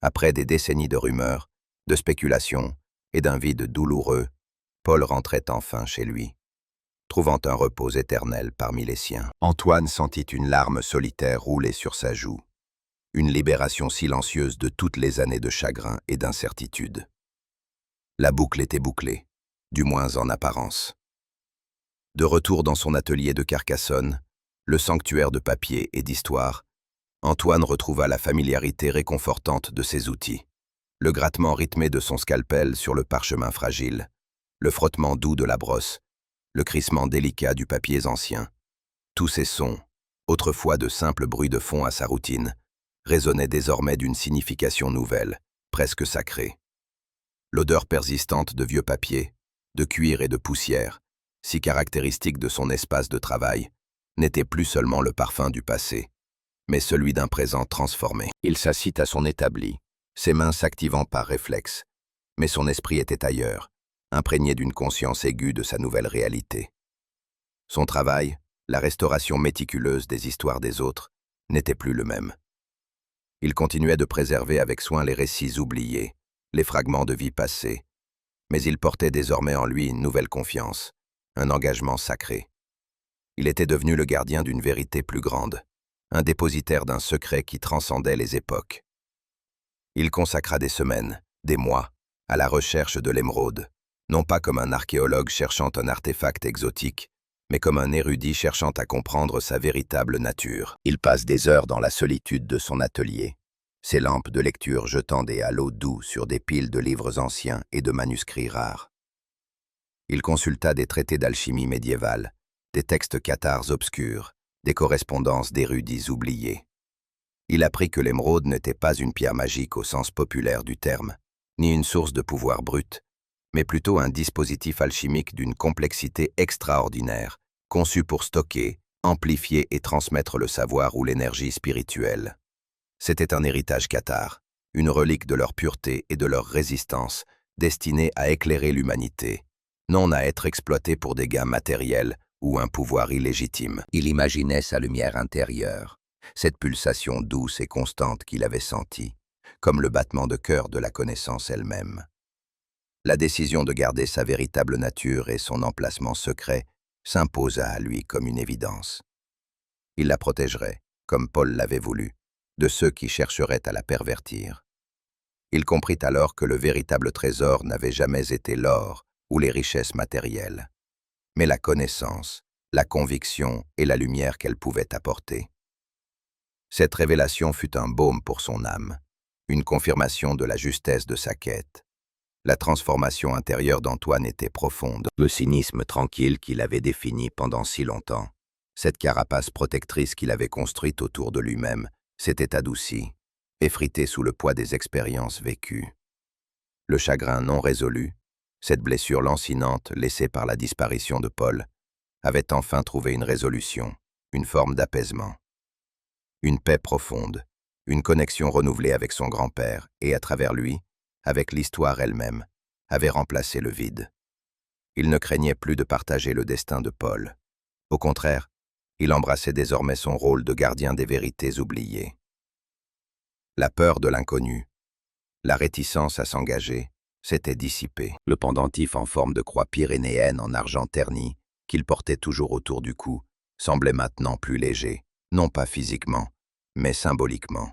Après des décennies de rumeurs, de spéculations et d'un vide douloureux, Paul rentrait enfin chez lui, trouvant un repos éternel parmi les siens. Antoine sentit une larme solitaire rouler sur sa joue, une libération silencieuse de toutes les années de chagrin et d'incertitude. La boucle était bouclée, du moins en apparence. De retour dans son atelier de Carcassonne, le sanctuaire de papier et d'histoire, Antoine retrouva la familiarité réconfortante de ses outils. Le grattement rythmé de son scalpel sur le parchemin fragile, le frottement doux de la brosse, le crissement délicat du papier ancien. Tous ces sons, autrefois de simples bruits de fond à sa routine, résonnaient désormais d'une signification nouvelle, presque sacrée. L'odeur persistante de vieux papier, de cuir et de poussière, si caractéristique de son espace de travail, n'était plus seulement le parfum du passé, mais celui d'un présent transformé. Il s'assit à son établi, ses mains s'activant par réflexe, mais son esprit était ailleurs, imprégné d'une conscience aiguë de sa nouvelle réalité. Son travail, la restauration méticuleuse des histoires des autres, n'était plus le même. Il continuait de préserver avec soin les récits oubliés, les fragments de vie passée, mais il portait désormais en lui une nouvelle confiance, un engagement sacré. Il était devenu le gardien d'une vérité plus grande, un dépositaire d'un secret qui transcendait les époques. Il consacra des semaines, des mois, à la recherche de l'émeraude, non pas comme un archéologue cherchant un artefact exotique, mais comme un érudit cherchant à comprendre sa véritable nature. Il passe des heures dans la solitude de son atelier, ses lampes de lecture jetant des halos doux sur des piles de livres anciens et de manuscrits rares. Il consulta des traités d'alchimie médiévale, des textes cathares obscurs, des correspondances d'érudits oubliés. Il apprit que l'émeraude n'était pas une pierre magique au sens populaire du terme, ni une source de pouvoir brut, mais plutôt un dispositif alchimique d'une complexité extraordinaire, conçu pour stocker, amplifier et transmettre le savoir ou l'énergie spirituelle. C'était un héritage cathare, une relique de leur pureté et de leur résistance, destinée à éclairer l'humanité, non à être exploitée pour des gains matériels ou un pouvoir illégitime. Il imaginait sa lumière intérieure, cette pulsation douce et constante qu'il avait sentie, comme le battement de cœur de la connaissance elle-même. La décision de garder sa véritable nature et son emplacement secret s'imposa à lui comme une évidence. Il la protégerait, comme Paul l'avait voulu, de ceux qui chercheraient à la pervertir. Il comprit alors que le véritable trésor n'avait jamais été l'or ou les richesses matérielles, mais la connaissance, la conviction et la lumière qu'elle pouvait apporter. Cette révélation fut un baume pour son âme, une confirmation de la justesse de sa quête. La transformation intérieure d'Antoine était profonde. Le cynisme tranquille qu'il avait défini pendant si longtemps, cette carapace protectrice qu'il avait construite autour de lui-même, s'était adoucie, effritée sous le poids des expériences vécues. Le chagrin non résolu, cette blessure lancinante laissée par la disparition de Paul, avait enfin trouvé une résolution, une forme d'apaisement. Une paix profonde, une connexion renouvelée avec son grand-père et, à travers lui, avec l'histoire elle-même, avait remplacé le vide. Il ne craignait plus de partager le destin de Paul. Au contraire, il embrassait désormais son rôle de gardien des vérités oubliées. La peur de l'inconnu, la réticence à s'engager, s'était dissipée. Le pendentif en forme de croix pyrénéenne en argent terni, qu'il portait toujours autour du cou, semblait maintenant plus léger, non pas physiquement, mais symboliquement.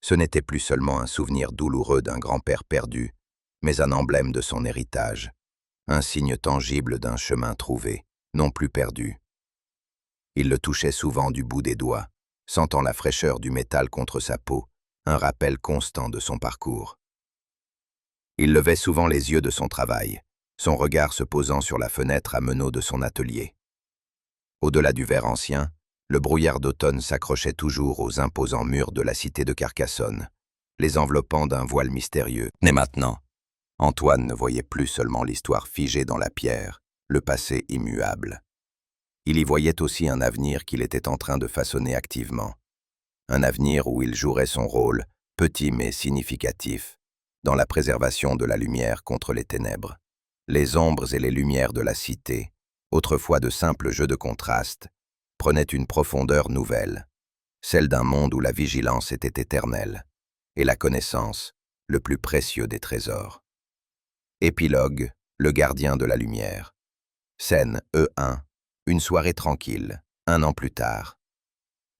Ce n'était plus seulement un souvenir douloureux d'un grand-père perdu, mais un emblème de son héritage, un signe tangible d'un chemin trouvé, non plus perdu. Il le touchait souvent du bout des doigts, sentant la fraîcheur du métal contre sa peau, un rappel constant de son parcours. Il levait souvent les yeux de son travail, son regard se posant sur la fenêtre à meneaux de son atelier. Au-delà du verre ancien, le brouillard d'automne s'accrochait toujours aux imposants murs de la cité de Carcassonne, les enveloppant d'un voile mystérieux. Mais maintenant, Antoine ne voyait plus seulement l'histoire figée dans la pierre, le passé immuable. Il y voyait aussi un avenir qu'il était en train de façonner activement. Un avenir où il jouerait son rôle, petit mais significatif, dans la préservation de la lumière contre les ténèbres. Les ombres et les lumières de la cité, autrefois de simples jeux de contraste, prenaient une profondeur nouvelle, celle d'un monde où la vigilance était éternelle, et la connaissance, le plus précieux des trésors. Épilogue, le gardien de la lumière. Scène E1, une soirée tranquille, 1 an plus tard.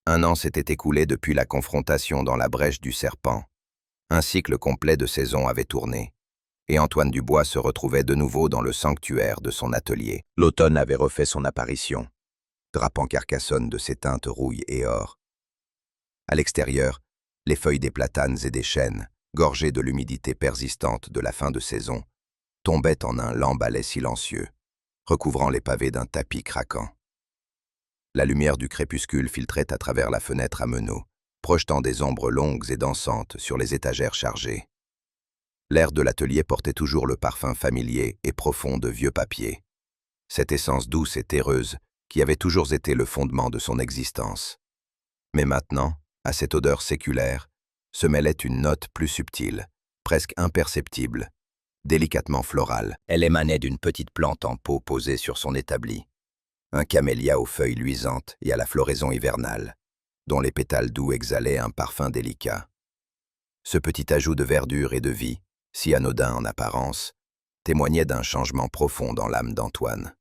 1 an s'était écoulé depuis la confrontation dans la brèche du serpent. Un cycle complet de saisons avait tourné, et Antoine Dubois se retrouvait de nouveau dans le sanctuaire de son atelier. L'automne avait refait son apparition. drapant Carcassonne de ses teintes rouille et or. À l'extérieur, les feuilles des platanes et des chênes, gorgées de l'humidité persistante de la fin de saison, tombaient en un lent balai silencieux, recouvrant les pavés d'un tapis craquant. La lumière du crépuscule filtrait à travers la fenêtre à meneaux, projetant des ombres longues et dansantes sur les étagères chargées. L'air de l'atelier portait toujours le parfum familier et profond de vieux papier, cette essence douce et terreuse qui avait toujours été le fondement de son existence. Mais maintenant, à cette odeur séculaire, se mêlait une note plus subtile, presque imperceptible, délicatement florale. Elle émanait d'une petite plante en pot posée sur son établi, un camélia aux feuilles luisantes et à la floraison hivernale, dont les pétales doux exhalaient un parfum délicat. Ce petit ajout de verdure et de vie, si anodin en apparence, témoignait d'un changement profond dans l'âme d'Antoine.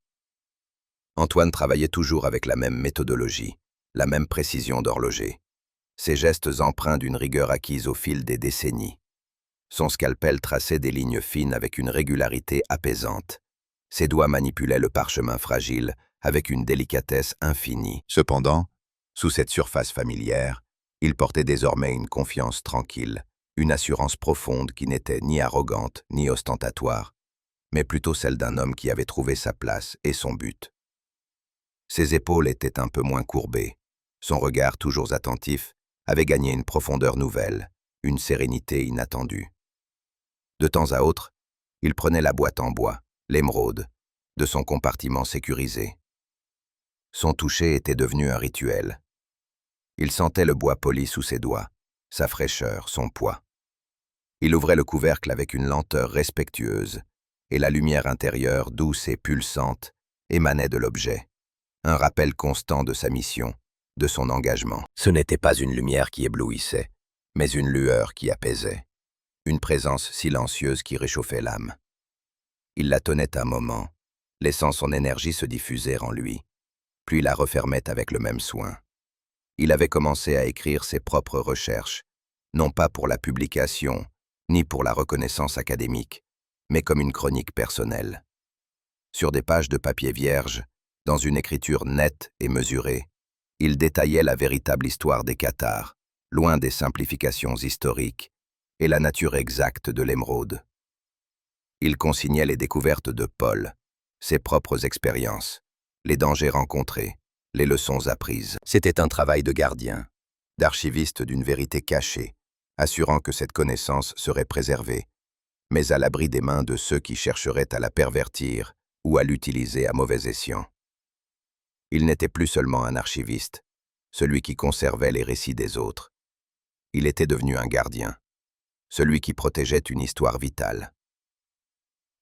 Antoine travaillait toujours avec la même méthodologie, la même précision d'horloger, ses gestes empreints d'une rigueur acquise au fil des décennies. Son scalpel traçait des lignes fines avec une régularité apaisante. Ses doigts manipulaient le parchemin fragile avec une délicatesse infinie. Cependant, sous cette surface familière, il portait désormais une confiance tranquille, une assurance profonde qui n'était ni arrogante ni ostentatoire, mais plutôt celle d'un homme qui avait trouvé sa place et son but. Ses épaules étaient un peu moins courbées, son regard toujours attentif avait gagné une profondeur nouvelle, une sérénité inattendue. De temps à autre, il prenait la boîte en bois, l'émeraude, de son compartiment sécurisé. Son toucher était devenu un rituel. Il sentait le bois poli sous ses doigts, sa fraîcheur, son poids. Il ouvrait le couvercle avec une lenteur respectueuse, et la lumière intérieure, douce et pulsante, émanait de l'objet, un rappel constant de sa mission, de son engagement. Ce n'était pas une lumière qui éblouissait, mais une lueur qui apaisait, une présence silencieuse qui réchauffait l'âme. Il la tenait un moment, laissant son énergie se diffuser en lui, puis la refermait avec le même soin. Il avait commencé à écrire ses propres recherches, non pas pour la publication, ni pour la reconnaissance académique, mais comme une chronique personnelle. Sur des pages de papier vierge, dans une écriture nette et mesurée, il détaillait la véritable histoire des Cathares, loin des simplifications historiques, et la nature exacte de l'émeraude. Il consignait les découvertes de Paul, ses propres expériences, les dangers rencontrés, les leçons apprises. C'était un travail de gardien, d'archiviste d'une vérité cachée, assurant que cette connaissance serait préservée, mais à l'abri des mains de ceux qui chercheraient à la pervertir ou à l'utiliser à mauvais escient. Il n'était plus seulement un archiviste, celui qui conservait les récits des autres. Il était devenu un gardien, celui qui protégeait une histoire vitale.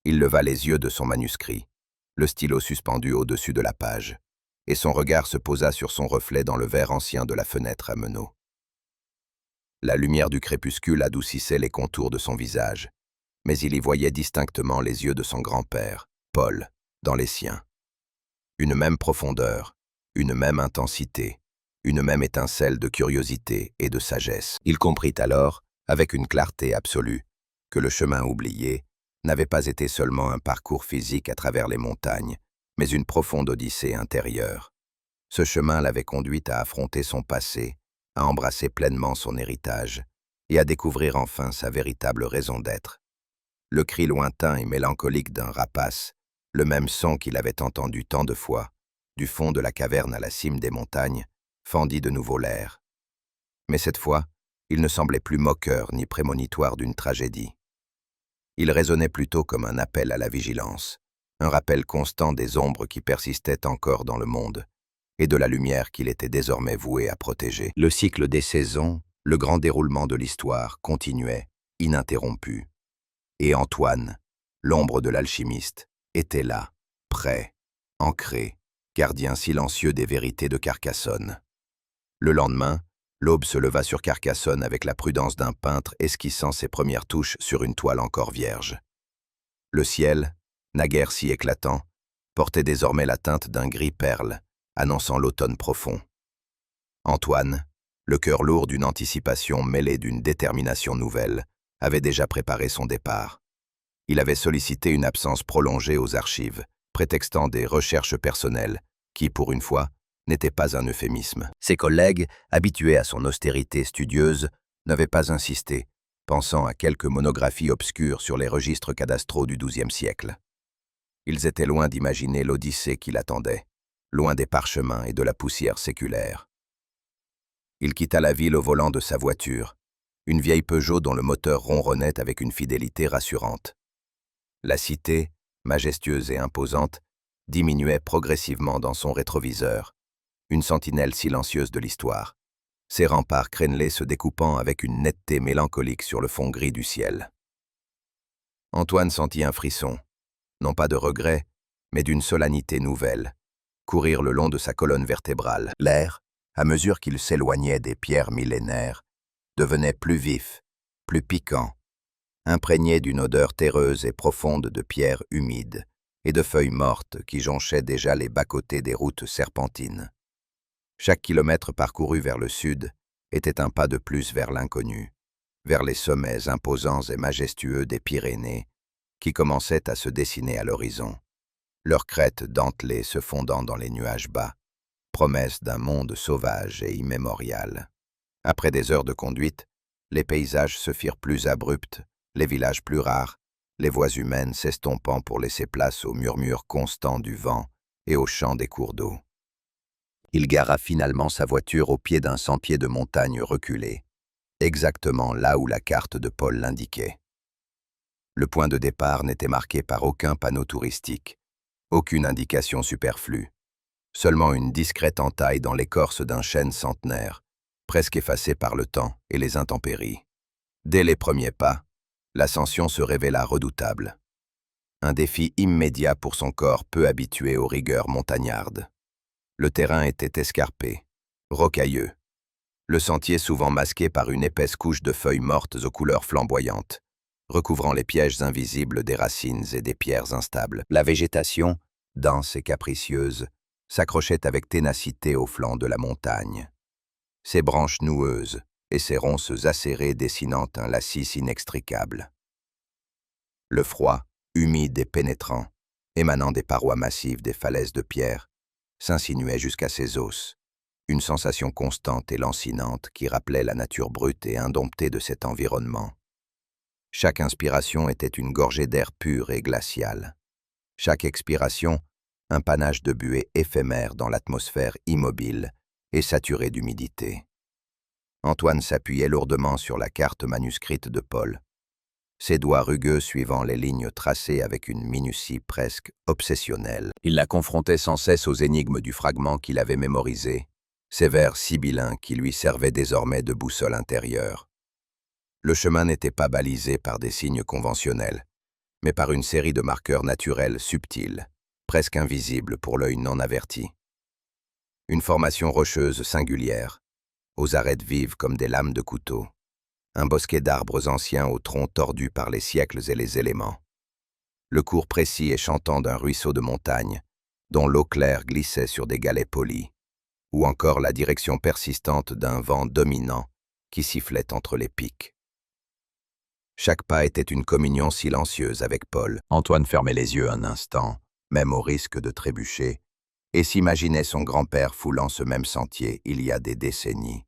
Il leva les yeux de son manuscrit, le stylo suspendu au-dessus de la page, et son regard se posa sur son reflet dans le verre ancien de la fenêtre à meneaux. La lumière du crépuscule adoucissait les contours de son visage, mais il y voyait distinctement les yeux de son grand-père, Paul, dans les siens. Une même profondeur, une même intensité, une même étincelle de curiosité et de sagesse. Il comprit alors, avec une clarté absolue, que le chemin oublié n'avait pas été seulement un parcours physique à travers les montagnes, mais une profonde odyssée intérieure. Ce chemin l'avait conduit à affronter son passé, à embrasser pleinement son héritage et à découvrir enfin sa véritable raison d'être. Le cri lointain et mélancolique d'un rapace, le même son qu'il avait entendu tant de fois, du fond de la caverne à la cime des montagnes, fendit de nouveau l'air. Mais cette fois, il ne semblait plus moqueur ni prémonitoire d'une tragédie. Il résonnait plutôt comme un appel à la vigilance, un rappel constant des ombres qui persistaient encore dans le monde, et de la lumière qu'il était désormais voué à protéger. Le cycle des saisons, le grand déroulement de l'histoire continuait, ininterrompu. Et Antoine, l'ombre de l'alchimiste, était là, prêt, ancré, gardien silencieux des vérités de Carcassonne. Le lendemain, l'aube se leva sur Carcassonne avec la prudence d'un peintre esquissant ses premières touches sur une toile encore vierge. Le ciel, naguère si éclatant, portait désormais la teinte d'un gris perle, annonçant l'automne profond. Antoine, le cœur lourd d'une anticipation mêlée d'une détermination nouvelle, avait déjà préparé son départ. Il avait sollicité une absence prolongée aux archives, prétextant des recherches personnelles qui, pour une fois, n'était pas un euphémisme. Ses collègues, habitués à son austérité studieuse, n'avaient pas insisté, pensant à quelques monographies obscures sur les registres cadastraux du XIIe siècle. Ils étaient loin d'imaginer l'odyssée qui l'attendait, loin des parchemins et de la poussière séculaire. Il quitta la ville au volant de sa voiture, une vieille Peugeot dont le moteur ronronnait avec une fidélité rassurante. La cité, majestueuse et imposante, diminuait progressivement dans son rétroviseur, une sentinelle silencieuse de l'histoire, ses remparts crénelés se découpant avec une netteté mélancolique sur le fond gris du ciel. Antoine sentit un frisson, non pas de regret, mais d'une solennité nouvelle, courir le long de sa colonne vertébrale. L'air, à mesure qu'il s'éloignait des pierres millénaires, devenait plus vif, plus piquant, imprégné d'une odeur terreuse et profonde de pierres humides et de feuilles mortes qui jonchaient déjà les bas-côtés des routes serpentines. Chaque kilomètre parcouru vers le sud était un pas de plus vers l'inconnu, vers les sommets imposants et majestueux des Pyrénées qui commençaient à se dessiner à l'horizon, leurs crêtes dentelées se fondant dans les nuages bas, promesse d'un monde sauvage et immémorial. Après des heures de conduite, les paysages se firent plus abrupts, les villages plus rares, les voix humaines s'estompant pour laisser place au murmure constant du vent et au chant des cours d'eau. Il gara finalement sa voiture au pied d'un sentier de montagne reculé, exactement là où la carte de Paul l'indiquait. Le point de départ n'était marqué par aucun panneau touristique, aucune indication superflue, seulement une discrète entaille dans l'écorce d'un chêne centenaire, presque effacé par le temps et les intempéries. Dès les premiers pas, l'ascension se révéla redoutable. Un défi immédiat pour son corps peu habitué aux rigueurs montagnardes. Le terrain était escarpé, rocailleux, le sentier souvent masqué par une épaisse couche de feuilles mortes aux couleurs flamboyantes, recouvrant les pièges invisibles des racines et des pierres instables. La végétation, dense et capricieuse, s'accrochait avec ténacité au flanc de la montagne. Ses branches noueuses et ses ronces acérées dessinant un lacis inextricable. Le froid, humide et pénétrant, émanant des parois massives des falaises de pierre, s'insinuait jusqu'à ses os, une sensation constante et lancinante qui rappelait la nature brute et indomptée de cet environnement. Chaque inspiration était une gorgée d'air pur et glacial. Chaque expiration, un panache de buée éphémère dans l'atmosphère immobile et saturée d'humidité. Antoine s'appuyait lourdement sur la carte manuscrite de Paul, ses doigts rugueux suivant les lignes tracées avec une minutie presque obsessionnelle. Il la confrontait sans cesse aux énigmes du fragment qu'il avait mémorisé, ces vers sibyllins qui lui servaient désormais de boussole intérieure. Le chemin n'était pas balisé par des signes conventionnels, mais par une série de marqueurs naturels subtils, presque invisibles pour l'œil non averti. Une formation rocheuse singulière, aux arêtes vives comme des lames de couteau. Un bosquet d'arbres anciens aux troncs tordus par les siècles et les éléments. Le cours précis et chantant d'un ruisseau de montagne, dont l'eau claire glissait sur des galets polis, ou encore la direction persistante d'un vent dominant qui sifflait entre les pics. Chaque pas était une communion silencieuse avec Paul. Antoine fermait les yeux un instant, même au risque de trébucher, et s'imaginait son grand-père foulant ce même sentier il y a des décennies.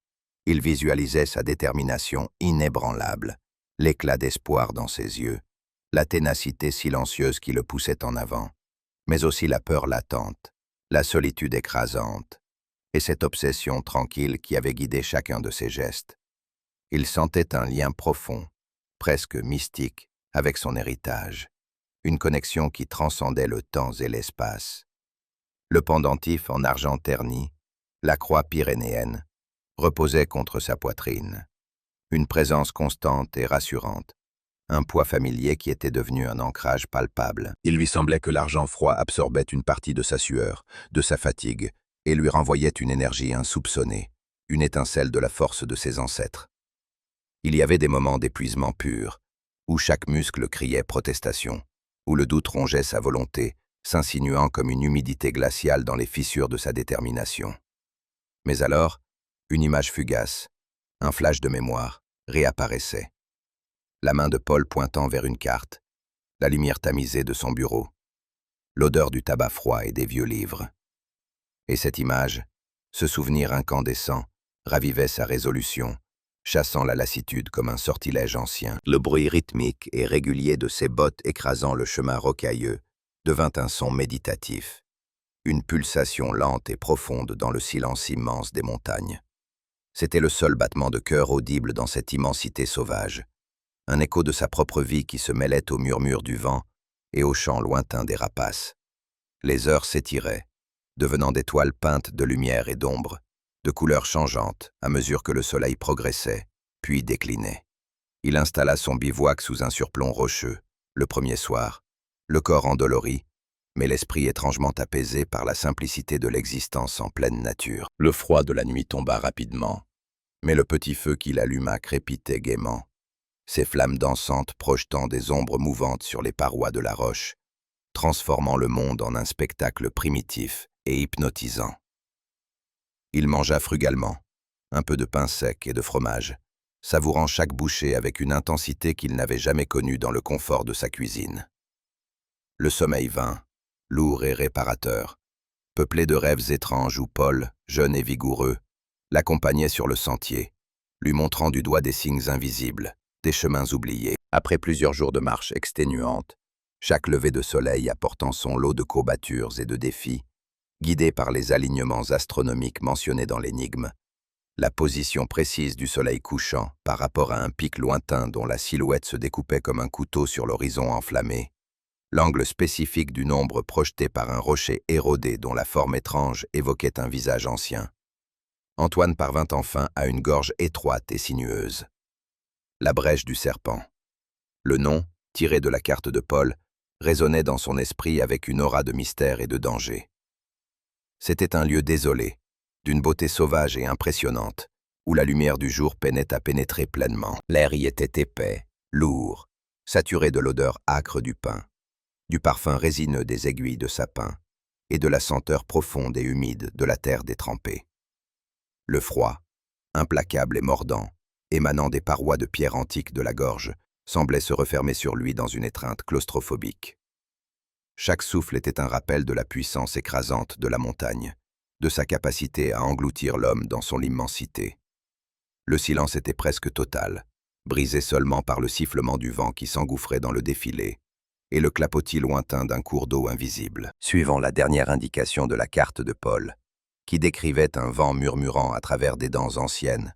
Il visualisait sa détermination inébranlable, l'éclat d'espoir dans ses yeux, la ténacité silencieuse qui le poussait en avant, mais aussi la peur latente, la solitude écrasante, et cette obsession tranquille qui avait guidé chacun de ses gestes. Il sentait un lien profond, presque mystique, avec son héritage, une connexion qui transcendait le temps et l'espace. Le pendentif en argent terni, la croix pyrénéenne, reposait contre sa poitrine. Une présence constante et rassurante, un poids familier qui était devenu un ancrage palpable. Il lui semblait que l'argent froid absorbait une partie de sa sueur, de sa fatigue, et lui renvoyait une énergie insoupçonnée, une étincelle de la force de ses ancêtres. Il y avait des moments d'épuisement pur, où chaque muscle criait protestation, où le doute rongeait sa volonté, s'insinuant comme une humidité glaciale dans les fissures de sa détermination. Mais alors, une image fugace, un flash de mémoire, réapparaissait. La main de Paul pointant vers une carte, la lumière tamisée de son bureau, l'odeur du tabac froid et des vieux livres. Et cette image, Ce souvenir incandescent ravivait sa résolution, chassant la lassitude comme un sortilège ancien. Le bruit rythmique et régulier de ses bottes écrasant le chemin rocailleux devint un son méditatif, une pulsation lente et profonde dans le silence immense des montagnes. C'était le seul battement de cœur audible dans cette immensité sauvage, un écho de sa propre vie qui se mêlait au murmure du vent et au chant lointain des rapaces. Les heures s'étiraient, devenant des toiles peintes de lumière et d'ombre, de couleurs changeantes à mesure que le soleil progressait, puis déclinait. Il installa son bivouac sous un surplomb rocheux, le premier soir, le corps endolori, mais l'esprit étrangement apaisé par la simplicité de l'existence en pleine nature. Le froid de la nuit tomba rapidement, mais le petit feu qu'il alluma crépitait gaiement, ses flammes dansantes projetant des ombres mouvantes sur les parois de la roche, transformant le monde en un spectacle primitif et hypnotisant. Il mangea frugalement, un peu de pain sec et de fromage, savourant chaque bouchée avec une intensité qu'il n'avait jamais connue dans le confort de sa cuisine. Le sommeil vint, lourd et réparateur, peuplé de rêves étranges où Paul, jeune et vigoureux, l'accompagnait sur le sentier, lui montrant du doigt des signes invisibles, des chemins oubliés. Après plusieurs jours de marche exténuante, chaque lever de soleil apportant son lot de courbatures et de défis, guidé par les alignements astronomiques mentionnés dans l'énigme, la position précise du soleil couchant par rapport à un pic lointain dont la silhouette se découpait comme un couteau sur l'horizon enflammé, l'angle spécifique d'une ombre projetée par un rocher érodé dont la forme étrange évoquait un visage ancien. Antoine parvint enfin à une gorge étroite et sinueuse. La brèche du serpent. Le nom, tiré de la carte de Paul, résonnait dans son esprit avec une aura de mystère et de danger. C'était un lieu désolé, d'une beauté sauvage et impressionnante, où la lumière du jour peinait à pénétrer pleinement. L'air y était épais, lourd, saturé de l'odeur âcre du pin, du parfum résineux des aiguilles de sapin et de la senteur profonde et humide de la terre détrempée. Le froid, implacable et mordant, émanant des parois de pierre antique de la gorge, semblait se refermer sur lui dans une étreinte claustrophobique. Chaque souffle était un rappel de la puissance écrasante de la montagne, de sa capacité à engloutir l'homme dans son immensité. Le silence était presque total, brisé seulement par le sifflement du vent qui s'engouffrait dans le défilé, et le clapotis lointain d'un cours d'eau invisible. Suivant la dernière indication de la carte de Paul, qui décrivait un vent murmurant à travers des dents anciennes,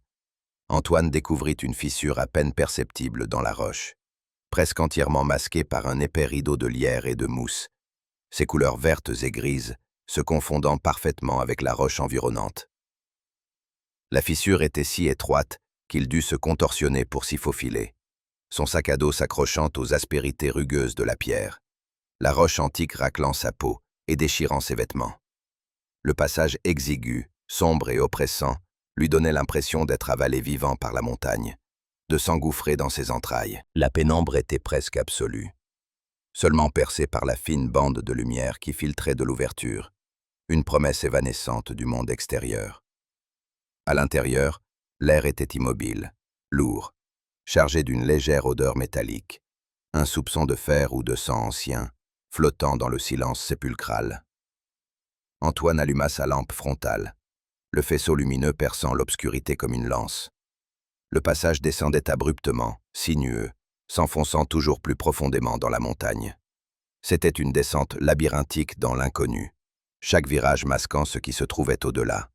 Antoine découvrit une fissure à peine perceptible dans la roche, presque entièrement masquée par un épais rideau de lierre et de mousse, ses couleurs vertes et grises se confondant parfaitement avec la roche environnante. La fissure était si étroite qu'il dut se contorsionner pour s'y faufiler, son sac à dos s'accrochant aux aspérités rugueuses de la pierre, la roche antique raclant sa peau et déchirant ses vêtements. Le passage exigu, sombre et oppressant, lui donnait l'impression d'être avalé vivant par la montagne, de s'engouffrer dans ses entrailles. La pénombre était presque absolue, seulement percée par la fine bande de lumière qui filtrait de l'ouverture, une promesse évanescente du monde extérieur. À l'intérieur, l'air était immobile, lourd, chargé d'une légère odeur métallique, un soupçon de fer ou de sang ancien, flottant dans le silence sépulcral. Antoine alluma sa lampe frontale, le faisceau lumineux perçant l'obscurité comme une lance. Le passage descendait abruptement, sinueux, s'enfonçant toujours plus profondément dans la montagne. C'était une descente labyrinthique dans l'inconnu, chaque virage masquant ce qui se trouvait au-delà,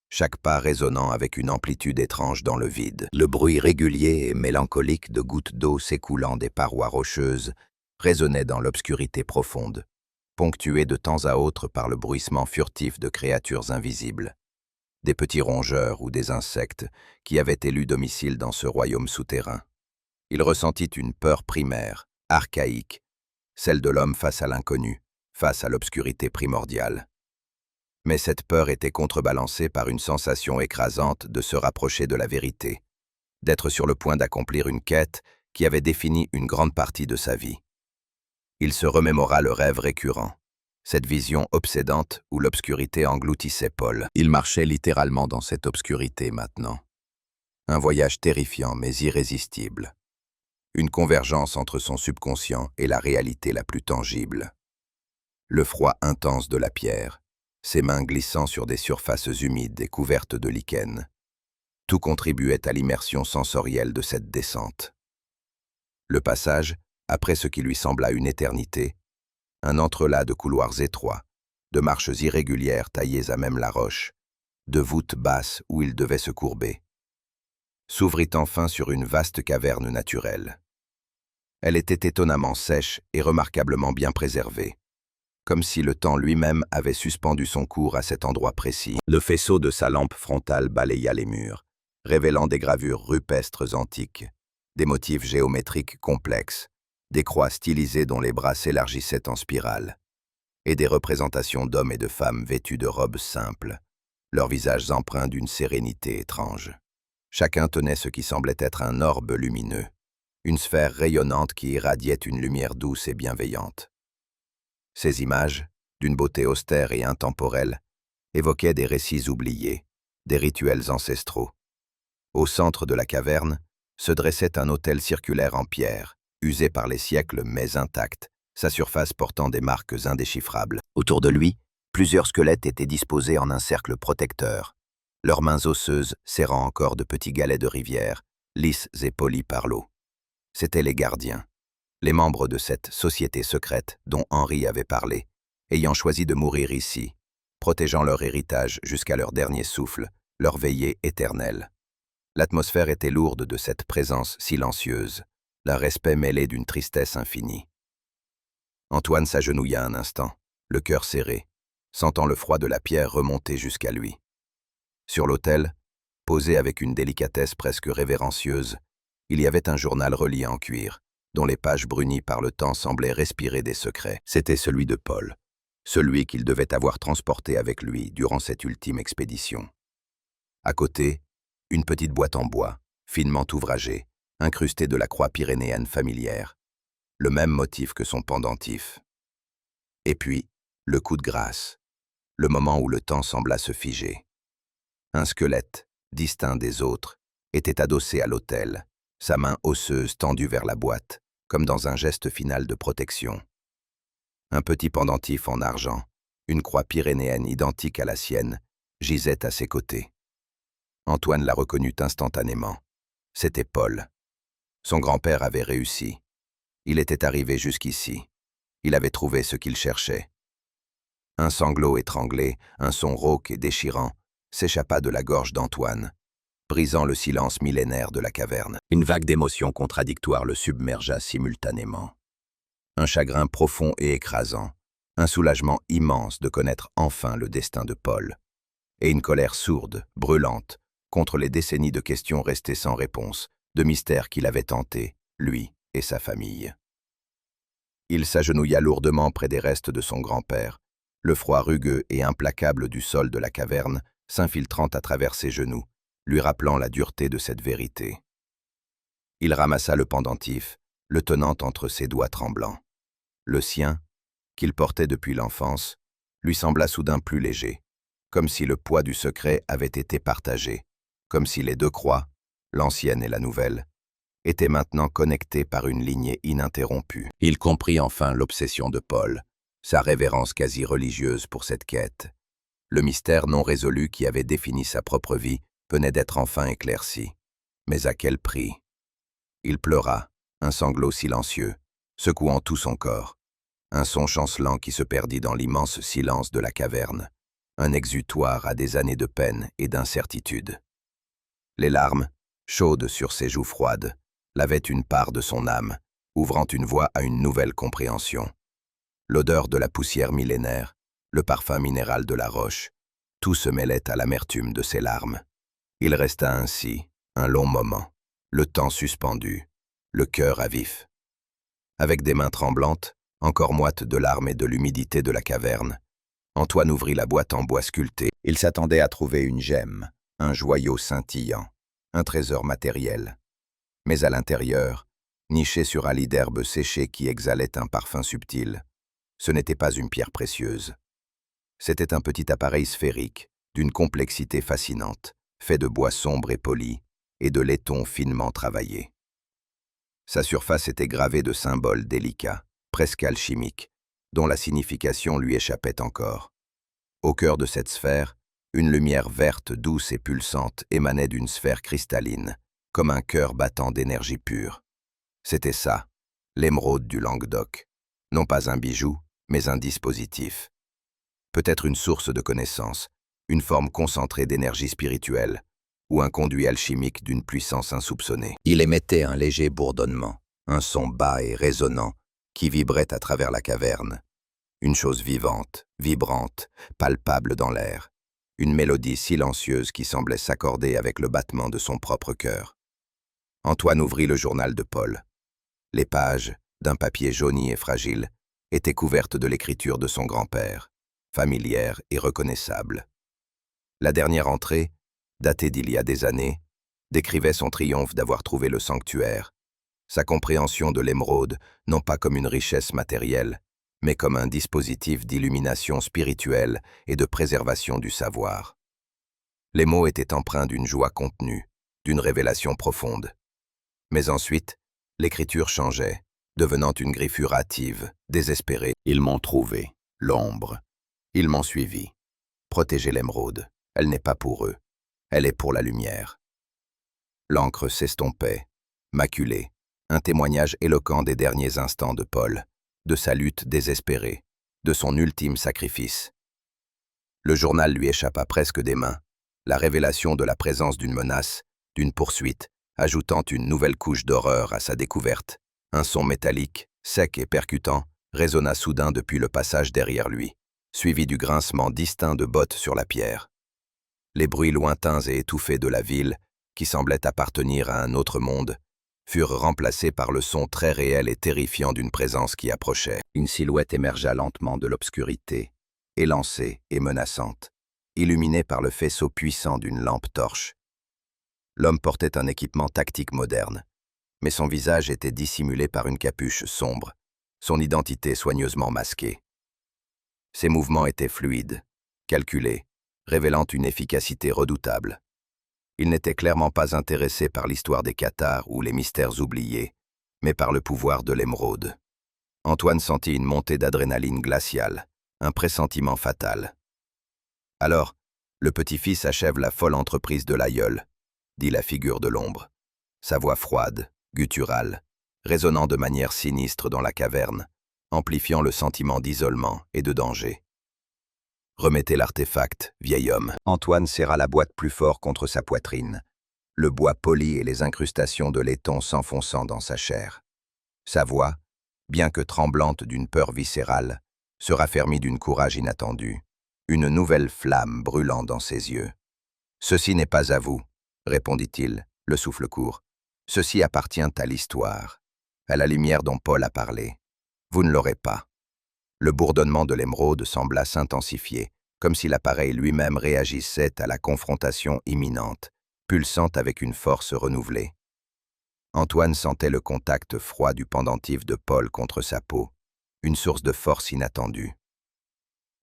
chaque pas résonnant avec une amplitude étrange dans le vide. Le bruit régulier et mélancolique de gouttes d'eau s'écoulant des parois rocheuses résonnait dans l'obscurité profonde, ponctué de temps à autre par le bruissement furtif de créatures invisibles, des petits rongeurs ou des insectes qui avaient élu domicile dans ce royaume souterrain. Il ressentit une peur primaire, archaïque, celle de l'homme face à l'inconnu, face à l'obscurité primordiale. Mais cette peur était contrebalancée par une sensation écrasante de se rapprocher de la vérité, d'être sur le point d'accomplir une quête qui avait défini une grande partie de sa vie. Il se remémora le rêve récurrent, cette vision obsédante où l'obscurité engloutissait Paul. Il marchait littéralement dans cette obscurité maintenant. Un voyage terrifiant mais irrésistible. Une convergence entre son subconscient et la réalité la plus tangible. Le froid intense de la pierre, ses mains glissant sur des surfaces humides et couvertes de lichen. Tout contribuait à l'immersion sensorielle de cette descente. Le passage, après ce qui lui sembla une éternité, un entrelac de couloirs étroits, de marches irrégulières taillées à même la roche, de voûtes basses où il devait se courber, s'ouvrit enfin sur une vaste caverne naturelle. Elle était étonnamment sèche et remarquablement bien préservée, comme si le temps lui-même avait suspendu son cours à cet endroit précis. Le faisceau de sa lampe frontale balaya les murs, révélant des gravures rupestres antiques, des motifs géométriques complexes, des croix stylisées dont les bras s'élargissaient en spirale, et des représentations d'hommes et de femmes vêtus de robes simples, leurs visages empreints d'une sérénité étrange. Chacun tenait ce qui semblait être un orbe lumineux, une sphère rayonnante qui irradiait une lumière douce et bienveillante. Ces images, d'une beauté austère et intemporelle, évoquaient des récits oubliés, des rituels ancestraux. Au centre de la caverne se dressait un autel circulaire en pierre, usé par les siècles mais intact, sa surface portant des marques indéchiffrables. Autour de lui, plusieurs squelettes étaient disposés en un cercle protecteur, leurs mains osseuses serrant encore de petits galets de rivière, lisses et polis par l'eau. C'étaient les gardiens, les membres de cette société secrète dont Henri avait parlé, ayant choisi de mourir ici, protégeant leur héritage jusqu'à leur dernier souffle, leur veillée éternelle. L'atmosphère était lourde de cette présence silencieuse, d'un respect mêlé d'une tristesse infinie. Antoine s'agenouilla un instant, le cœur serré, sentant le froid de la pierre remonter jusqu'à lui. Sur l'autel, posé avec une délicatesse presque révérencieuse, il y avait un journal relié en cuir, dont les pages brunies par le temps semblaient respirer des secrets. C'était celui de Paul, celui qu'il devait avoir transporté avec lui durant cette ultime expédition. À côté, une petite boîte en bois, finement ouvragée, incrustée de la croix pyrénéenne familière, le même motif que son pendentif. Et puis, le coup de grâce, le moment où le temps sembla se figer. Un squelette, distinct des autres, était adossé à l'autel, sa main osseuse tendue vers la boîte, comme dans un geste final de protection. Un petit pendentif en argent, une croix pyrénéenne identique à la sienne, gisait à ses côtés. Antoine la reconnut instantanément. C'était Paul. Son grand-père avait réussi. Il était arrivé jusqu'ici. Il avait trouvé ce qu'il cherchait. Un sanglot étranglé, un son rauque et déchirant, s'échappa de la gorge d'Antoine, brisant le silence millénaire de la caverne. Une vague d'émotions contradictoires le submergea simultanément. Un chagrin profond et écrasant, un soulagement immense de connaître enfin le destin de Paul, et une colère sourde, brûlante, contre les décennies de questions restées sans réponse, de mystères qu'il avait tentés, lui et sa famille. Il s'agenouilla lourdement près des restes de son grand-père, le froid rugueux et implacable du sol de la caverne s'infiltrant à travers ses genoux, lui rappelant la dureté de cette vérité. Il ramassa le pendentif, le tenant entre ses doigts tremblants. Le sien, qu'il portait depuis l'enfance, lui sembla soudain plus léger, comme si le poids du secret avait été partagé, comme si les deux croix, l'ancienne et la nouvelle, étaient maintenant connectées par une lignée ininterrompue. Il comprit enfin l'obsession de Paul, sa révérence quasi religieuse pour cette quête. Le mystère non résolu qui avait défini sa propre vie venait d'être enfin éclairci. Mais à quel prix? Il pleura, un sanglot silencieux, secouant tout son corps, un son chancelant qui se perdit dans l'immense silence de la caverne, un exutoire à des années de peine et d'incertitude. Les larmes, chaudes sur ses joues froides, lavaient une part de son âme, ouvrant une voie à une nouvelle compréhension. L'odeur de la poussière millénaire, le parfum minéral de la roche, tout se mêlait à l'amertume de ses larmes. Il resta ainsi, un long moment, le temps suspendu, le cœur à vif. Avec des mains tremblantes, encore moites de larmes et de l'humidité de la caverne, Antoine ouvrit la boîte en bois sculpté. Il s'attendait à trouver une gemme, un joyau scintillant, un trésor matériel. Mais à l'intérieur, niché sur un lit d'herbe séchée qui exhalait un parfum subtil, ce n'était pas une pierre précieuse. C'était un petit appareil sphérique, d'une complexité fascinante, fait de bois sombre et poli, et de laiton finement travaillé. Sa surface était gravée de symboles délicats, presque alchimiques, dont la signification lui échappait encore. Au cœur de cette sphère, une lumière verte, douce et pulsante émanait d'une sphère cristalline, comme un cœur battant d'énergie pure. C'était ça, l'émeraude du Languedoc. Non pas un bijou, mais un dispositif. Peut-être une source de connaissance, une forme concentrée d'énergie spirituelle, ou un conduit alchimique d'une puissance insoupçonnée. Il émettait un léger bourdonnement, un son bas et résonnant, qui vibrait à travers la caverne. Une chose vivante, vibrante, palpable dans l'air. Une mélodie silencieuse qui semblait s'accorder avec le battement de son propre cœur. Antoine ouvrit le journal de Paul. Les pages, d'un papier jauni et fragile, étaient couvertes de l'écriture de son grand-père, familière et reconnaissable. La dernière entrée, datée d'il y a des années, décrivait son triomphe d'avoir trouvé le sanctuaire, sa compréhension de l'émeraude, non pas comme une richesse matérielle, mais comme un dispositif d'illumination spirituelle et de préservation du savoir. Les mots étaient empreints d'une joie contenue, d'une révélation profonde. Mais ensuite, l'écriture changeait, devenant une griffure hâtive, désespérée. Ils m'ont trouvé, l'ombre. Ils m'ont suivi. Protéger l'émeraude. Elle n'est pas pour eux. Elle est pour la lumière. L'encre s'estompait, maculée, un témoignage éloquent des derniers instants de Paul, de sa lutte désespérée, de son ultime sacrifice. Le journal lui échappa presque des mains, la révélation de la présence d'une menace, d'une poursuite, ajoutant une nouvelle couche d'horreur à sa découverte. Un son métallique, sec et percutant, résonna soudain depuis le passage derrière lui, suivi du grincement distinct de bottes sur la pierre. Les bruits lointains et étouffés de la ville, qui semblaient appartenir à un autre monde, furent remplacés par le son très réel et terrifiant d'une présence qui approchait. Une silhouette émergea lentement de l'obscurité, élancée et menaçante, illuminée par le faisceau puissant d'une lampe torche. L'homme portait un équipement tactique moderne, mais son visage était dissimulé par une capuche sombre, son identité soigneusement masquée. Ses mouvements étaient fluides, calculés, révélant une efficacité redoutable. Il n'était clairement pas intéressé par l'histoire des Cathares ou les mystères oubliés, mais par le pouvoir de l'émeraude. Antoine sentit une montée d'adrénaline glaciale, un pressentiment fatal. « Alors, le petit-fils achève la folle entreprise de l'aïeul, » dit la figure de l'ombre, sa voix froide, gutturale, résonnant de manière sinistre dans la caverne, amplifiant le sentiment d'isolement et de danger. « Remettez l'artefact, vieil homme. » Antoine serra la boîte plus fort contre sa poitrine, le bois poli et les incrustations de laiton s'enfonçant dans sa chair. Sa voix, bien que tremblante d'une peur viscérale, se raffermit d'un courage inattendu, une nouvelle flamme brûlant dans ses yeux. « Ceci n'est pas à vous, » répondit-il, le souffle court. « Ceci appartient à l'histoire, à la lumière dont Paul a parlé. Vous ne l'aurez pas. » Le bourdonnement de l'émeraude sembla s'intensifier, comme si l'appareil lui-même réagissait à la confrontation imminente, pulsant avec une force renouvelée. Antoine sentait le contact froid du pendentif de Paul contre sa peau, une source de force inattendue.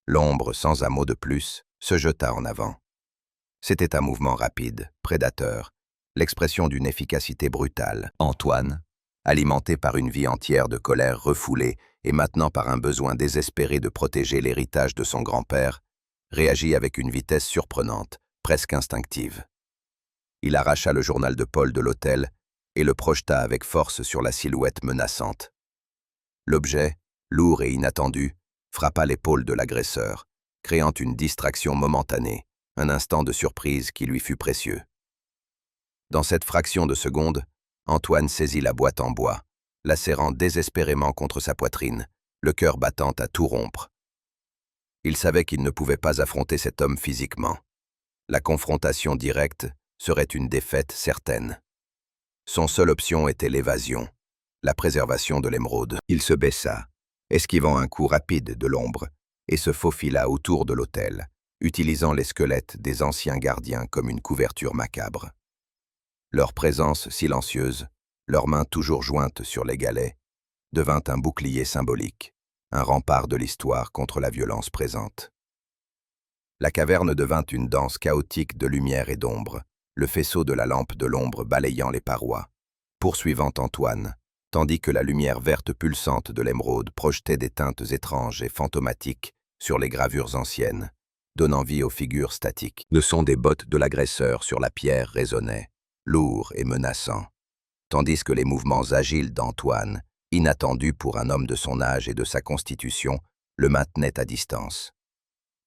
L'ombre, sans un mot de plus, se jeta en avant. C'était un mouvement rapide, prédateur, l'expression d'une efficacité brutale. Antoine, alimenté par une vie entière de colère refoulée et maintenant par un besoin désespéré de protéger l'héritage de son grand-père, réagit avec une vitesse surprenante, presque instinctive. Il arracha le journal de Paul de l'autel et le projeta avec force sur la silhouette menaçante. L'objet, lourd et inattendu, frappa l'épaule de l'agresseur, créant une distraction momentanée, un instant de surprise qui lui fut précieux. Dans cette fraction de seconde, Antoine saisit la boîte en bois, la serrant désespérément contre sa poitrine, le cœur battant à tout rompre. Il savait qu'il ne pouvait pas affronter cet homme physiquement. La confrontation directe serait une défaite certaine. Son seule option était l'évasion, la préservation de l'émeraude. Il se baissa, esquivant un coup rapide de l'ombre, et se faufila autour de l'autel, utilisant les squelettes des anciens gardiens comme une couverture macabre. Leur présence silencieuse, leurs mains toujours jointes sur les galets, devint un bouclier symbolique, un rempart de l'histoire contre la violence présente. La caverne devint une danse chaotique de lumière et d'ombre, le faisceau de la lampe de l'ombre balayant les parois, poursuivant Antoine, tandis que la lumière verte pulsante de l'émeraude projetait des teintes étranges et fantomatiques sur les gravures anciennes, donnant vie aux figures statiques. Le son des bottes de l'agresseur sur la pierre résonnait, lourd et menaçant, tandis que les mouvements agiles d'Antoine, inattendus pour un homme de son âge et de sa constitution, le maintenaient à distance.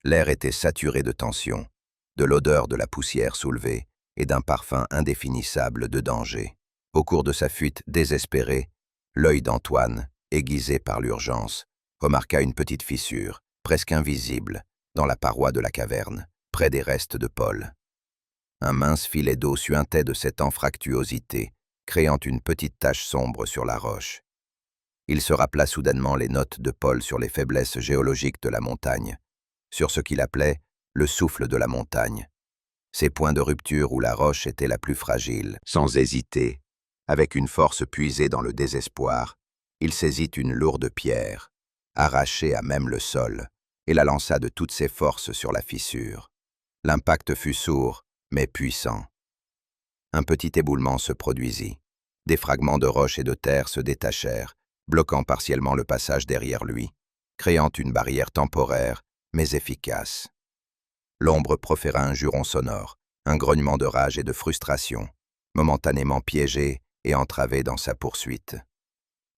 L'air était saturé de tension, de l'odeur de la poussière soulevée et d'un parfum indéfinissable de danger. Au cours de sa fuite désespérée, l'œil d'Antoine, aiguisé par l'urgence, remarqua une petite fissure, presque invisible, dans la paroi de la caverne, près des restes de Paul. Un mince filet d'eau suintait de cette anfractuosité, créant une petite tache sombre sur la roche. Il se rappela soudainement les notes de Paul sur les faiblesses géologiques de la montagne, sur ce qu'il appelait le souffle de la montagne, ces points de rupture où la roche était la plus fragile. Sans hésiter, avec une force puisée dans le désespoir, il saisit une lourde pierre, arrachée à même le sol, et la lança de toutes ses forces sur la fissure. L'impact fut sourd, mais puissant. Un petit éboulement se produisit. Des fragments de roche et de terre se détachèrent, bloquant partiellement le passage derrière lui, créant une barrière temporaire, mais efficace. L'ombre proféra un juron sonore, un grognement de rage et de frustration, momentanément piégé et entravé dans sa poursuite.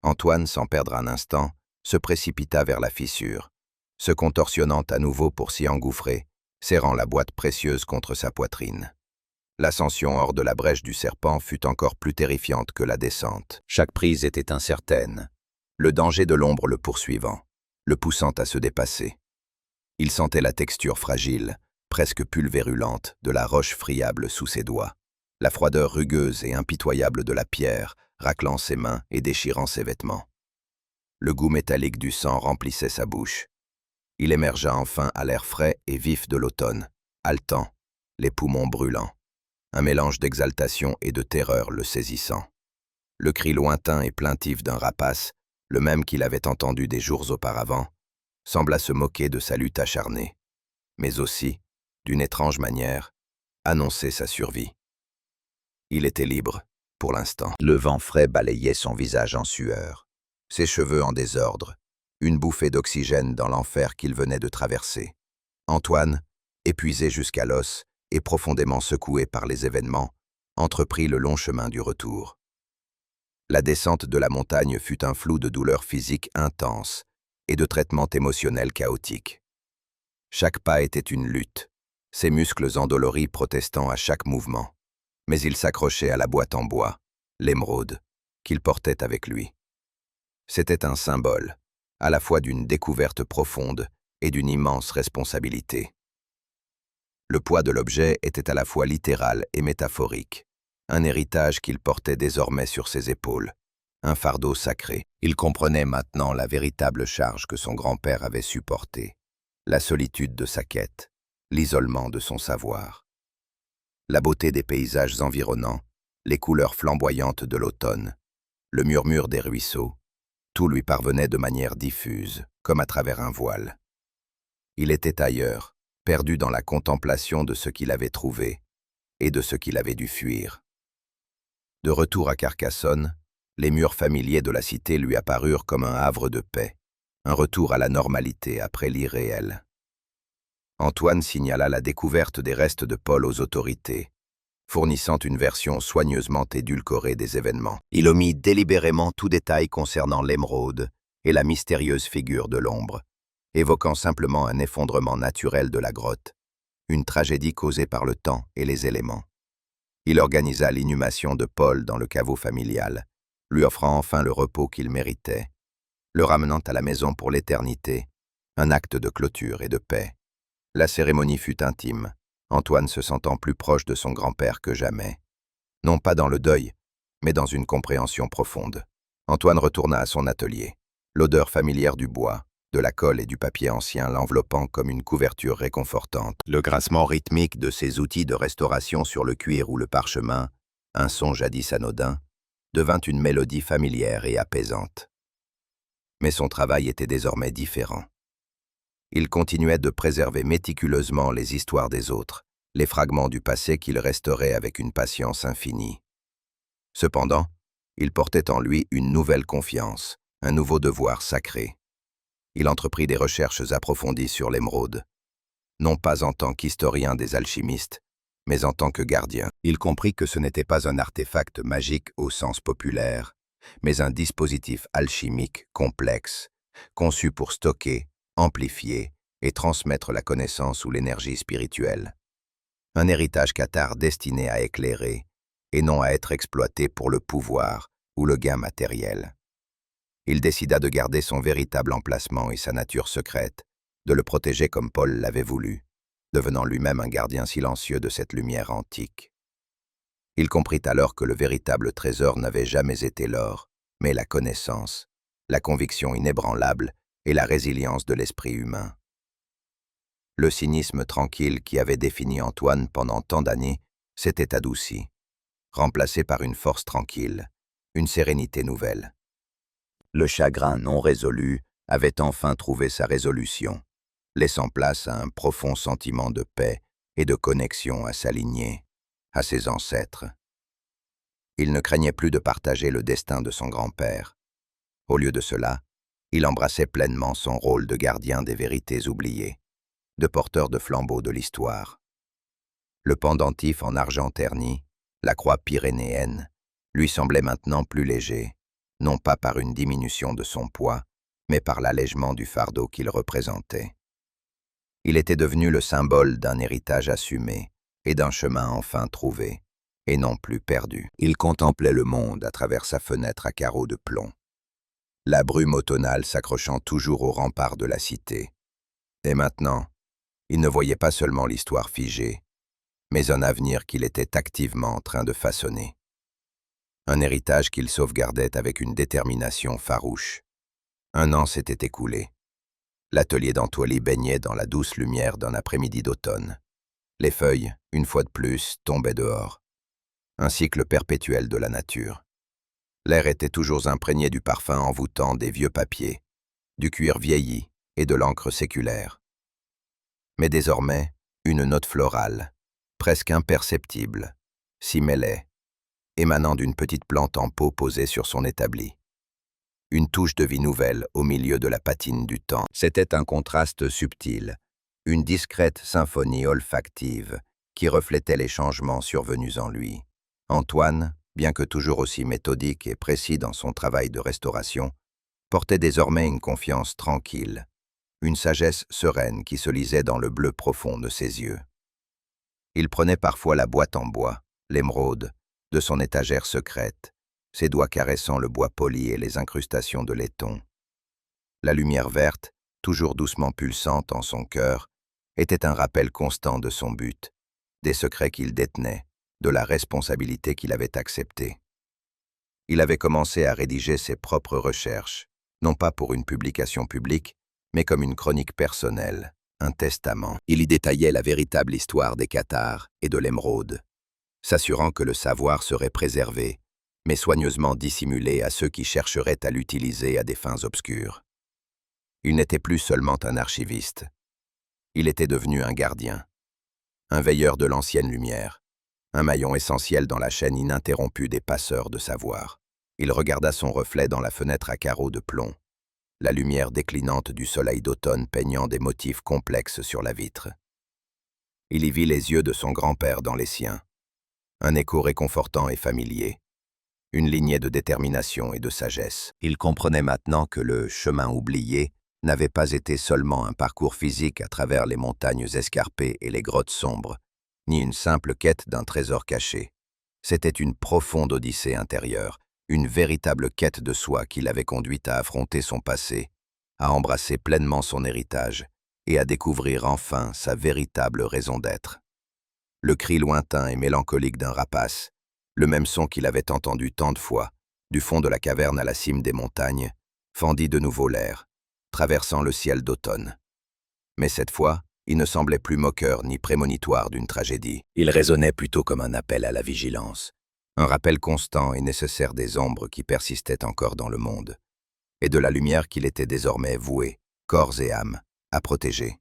Antoine, sans perdre un instant, se précipita vers la fissure, se contorsionnant à nouveau pour s'y engouffrer, serrant la boîte précieuse contre sa poitrine. L'ascension hors de la brèche du serpent fut encore plus terrifiante que la descente. Chaque prise était incertaine, le danger de l'ombre le poursuivant, le poussant à se dépasser. Il sentait la texture fragile, presque pulvérulente, de la roche friable sous ses doigts, la froideur rugueuse et impitoyable de la pierre, raclant ses mains et déchirant ses vêtements. Le goût métallique du sang remplissait sa bouche. Il émergea enfin à l'air frais et vif de l'automne, haletant, les poumons brûlants, un mélange d'exaltation et de terreur le saisissant. Le cri lointain et plaintif d'un rapace, le même qu'il avait entendu des jours auparavant, sembla se moquer de sa lutte acharnée, mais aussi, d'une étrange manière, annoncer sa survie. Il était libre, pour l'instant. Le vent frais balayait son visage en sueur, ses cheveux en désordre, une bouffée d'oxygène dans l'enfer qu'il venait de traverser. Antoine, épuisé jusqu'à l'os et profondément secoué par les événements, entreprit le long chemin du retour. La descente de la montagne fut un flou de douleurs physiques intenses et de traitements émotionnels chaotiques. Chaque pas était une lutte, ses muscles endoloris protestant à chaque mouvement, mais il s'accrochait à la boîte en bois, l'émeraude, qu'il portait avec lui. C'était un symbole, à la fois d'une découverte profonde et d'une immense responsabilité. Le poids de l'objet était à la fois littéral et métaphorique, un héritage qu'il portait désormais sur ses épaules, un fardeau sacré. Il comprenait maintenant la véritable charge que son grand-père avait supportée, la solitude de sa quête, l'isolement de son savoir. La beauté des paysages environnants, les couleurs flamboyantes de l'automne, le murmure des ruisseaux, tout lui parvenait de manière diffuse, comme à travers un voile. Il était ailleurs, perdu dans la contemplation de ce qu'il avait trouvé et de ce qu'il avait dû fuir. De retour à Carcassonne, les murs familiers de la cité lui apparurent comme un havre de paix, un retour à la normalité après l'irréel. Antoine signala la découverte des restes de Paul aux autorités, fournissant une version soigneusement édulcorée des événements. Il omit délibérément tout détail concernant l'émeraude et la mystérieuse figure de l'ombre, évoquant simplement un effondrement naturel de la grotte, une tragédie causée par le temps et les éléments. Il organisa l'inhumation de Paul dans le caveau familial, lui offrant enfin le repos qu'il méritait, le ramenant à la maison pour l'éternité, un acte de clôture et de paix. La cérémonie fut intime, Antoine se sentant plus proche de son grand-père que jamais. Non pas dans le deuil, mais dans une compréhension profonde. Antoine retourna à son atelier, l'odeur familière du bois, de la colle et du papier ancien l'enveloppant comme une couverture réconfortante. Le grincement rythmique de ses outils de restauration sur le cuir ou le parchemin, un son jadis anodin, devint une mélodie familière et apaisante. Mais son travail était désormais différent. Il continuait de préserver méticuleusement les histoires des autres, les fragments du passé qu'il restaurait avec une patience infinie. Cependant, il portait en lui une nouvelle confiance, un nouveau devoir sacré. Il entreprit des recherches approfondies sur l'émeraude. non pas en tant qu'historien des alchimistes, mais en tant que gardien. Il comprit que ce n'était pas un artefact magique au sens populaire, mais un dispositif alchimique complexe, conçu pour stocker, amplifier et transmettre la connaissance ou l'énergie spirituelle. Un héritage cathare destiné à éclairer, et non à être exploité pour le pouvoir ou le gain matériel. Il décida de garder son véritable emplacement et sa nature secrète, de le protéger comme Paul l'avait voulu, devenant lui-même un gardien silencieux de cette lumière antique. Il comprit alors que le véritable trésor n'avait jamais été l'or, mais la connaissance, la conviction inébranlable et la résilience de l'esprit humain. Le cynisme tranquille qui avait défini Antoine pendant tant d'années s'était adouci, remplacé par une force tranquille, une sérénité nouvelle. Le chagrin non résolu avait enfin trouvé sa résolution, laissant place à un profond sentiment de paix et de connexion à sa lignée, à ses ancêtres. Il ne craignait plus de partager le destin de son grand-père. Au lieu de cela, il embrassait pleinement son rôle de gardien des vérités oubliées, de porteur de flambeaux de l'histoire. Le pendentif en argent terni, la croix pyrénéenne, lui semblait maintenant plus léger, non pas par une diminution de son poids, mais par l'allègement du fardeau qu'il représentait. Il était devenu le symbole d'un héritage assumé et d'un chemin enfin trouvé, et non plus perdu. Il contemplait le monde à travers sa fenêtre à carreaux de plomb, la brume automnale s'accrochant toujours aux remparts de la cité. Et maintenant, il ne voyait pas seulement l'histoire figée, mais un avenir qu'il était activement en train de façonner. Un héritage qu'il sauvegardait avec une détermination farouche. 1 an s'était écoulé. L'atelier d'Antoine baignait dans la douce lumière d'un après-midi d'automne. Les feuilles, une fois de plus, tombaient dehors. Un cycle perpétuel de la nature. L'air était toujours imprégné du parfum envoûtant des vieux papiers, du cuir vieilli et de l'encre séculaire. Mais désormais, une note florale, presque imperceptible, s'y mêlait, émanant d'une petite plante en pot posée sur son établi. Une touche de vie nouvelle au milieu de la patine du temps. C'était un contraste subtil, une discrète symphonie olfactive qui reflétait les changements survenus en lui. Antoine, bien que toujours aussi méthodique et précis dans son travail de restauration, portait désormais une confiance tranquille, une sagesse sereine qui se lisait dans le bleu profond de ses yeux. Il prenait parfois la boîte en bois, l'émeraude, de son étagère secrète, ses doigts caressant le bois poli et les incrustations de laiton. La lumière verte, toujours doucement pulsante en son cœur, était un rappel constant de son but, des secrets qu'il détenait, de la responsabilité qu'il avait acceptée. Il avait commencé à rédiger ses propres recherches, non pas pour une publication publique, mais comme une chronique personnelle, un testament. Il y détaillait la véritable histoire des cathares et de l'émeraude, s'assurant que le savoir serait préservé, mais soigneusement dissimulé à ceux qui chercheraient à l'utiliser à des fins obscures. Il n'était plus seulement un archiviste. Il était devenu un gardien, un veilleur de l'ancienne lumière, un maillon essentiel dans la chaîne ininterrompue des passeurs de savoir. Il regarda son reflet dans la fenêtre à carreaux de plomb, la lumière déclinante du soleil d'automne peignant des motifs complexes sur la vitre. Il y vit les yeux de son grand-père dans les siens, un écho réconfortant et familier, une lignée de détermination et de sagesse. Il comprenait maintenant que le chemin oublié n'avait pas été seulement un parcours physique à travers les montagnes escarpées et les grottes sombres, ni une simple quête d'un trésor caché. C'était une profonde odyssée intérieure, une véritable quête de soi qui l'avait conduit à affronter son passé, à embrasser pleinement son héritage et à découvrir enfin sa véritable raison d'être. Le cri lointain et mélancolique d'un rapace, le même son qu'il avait entendu tant de fois, du fond de la caverne à la cime des montagnes, fendit de nouveau l'air, traversant le ciel d'automne. Mais cette fois, il ne semblait plus moqueur ni prémonitoire d'une tragédie. Il résonnait plutôt comme un appel à la vigilance, un rappel constant et nécessaire des ombres qui persistaient encore dans le monde, et de la lumière qu'il était désormais voué, corps et âme, à protéger.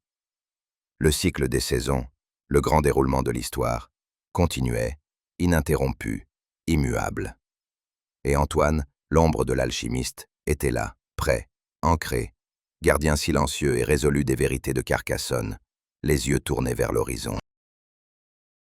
Le cycle des saisons, le grand déroulement de l'histoire, continuait, ininterrompu, immuable. Et Antoine, l'ombre de l'alchimiste, était là, prêt, ancré, gardien silencieux et résolu des vérités de Carcassonne, les yeux tournés vers l'horizon.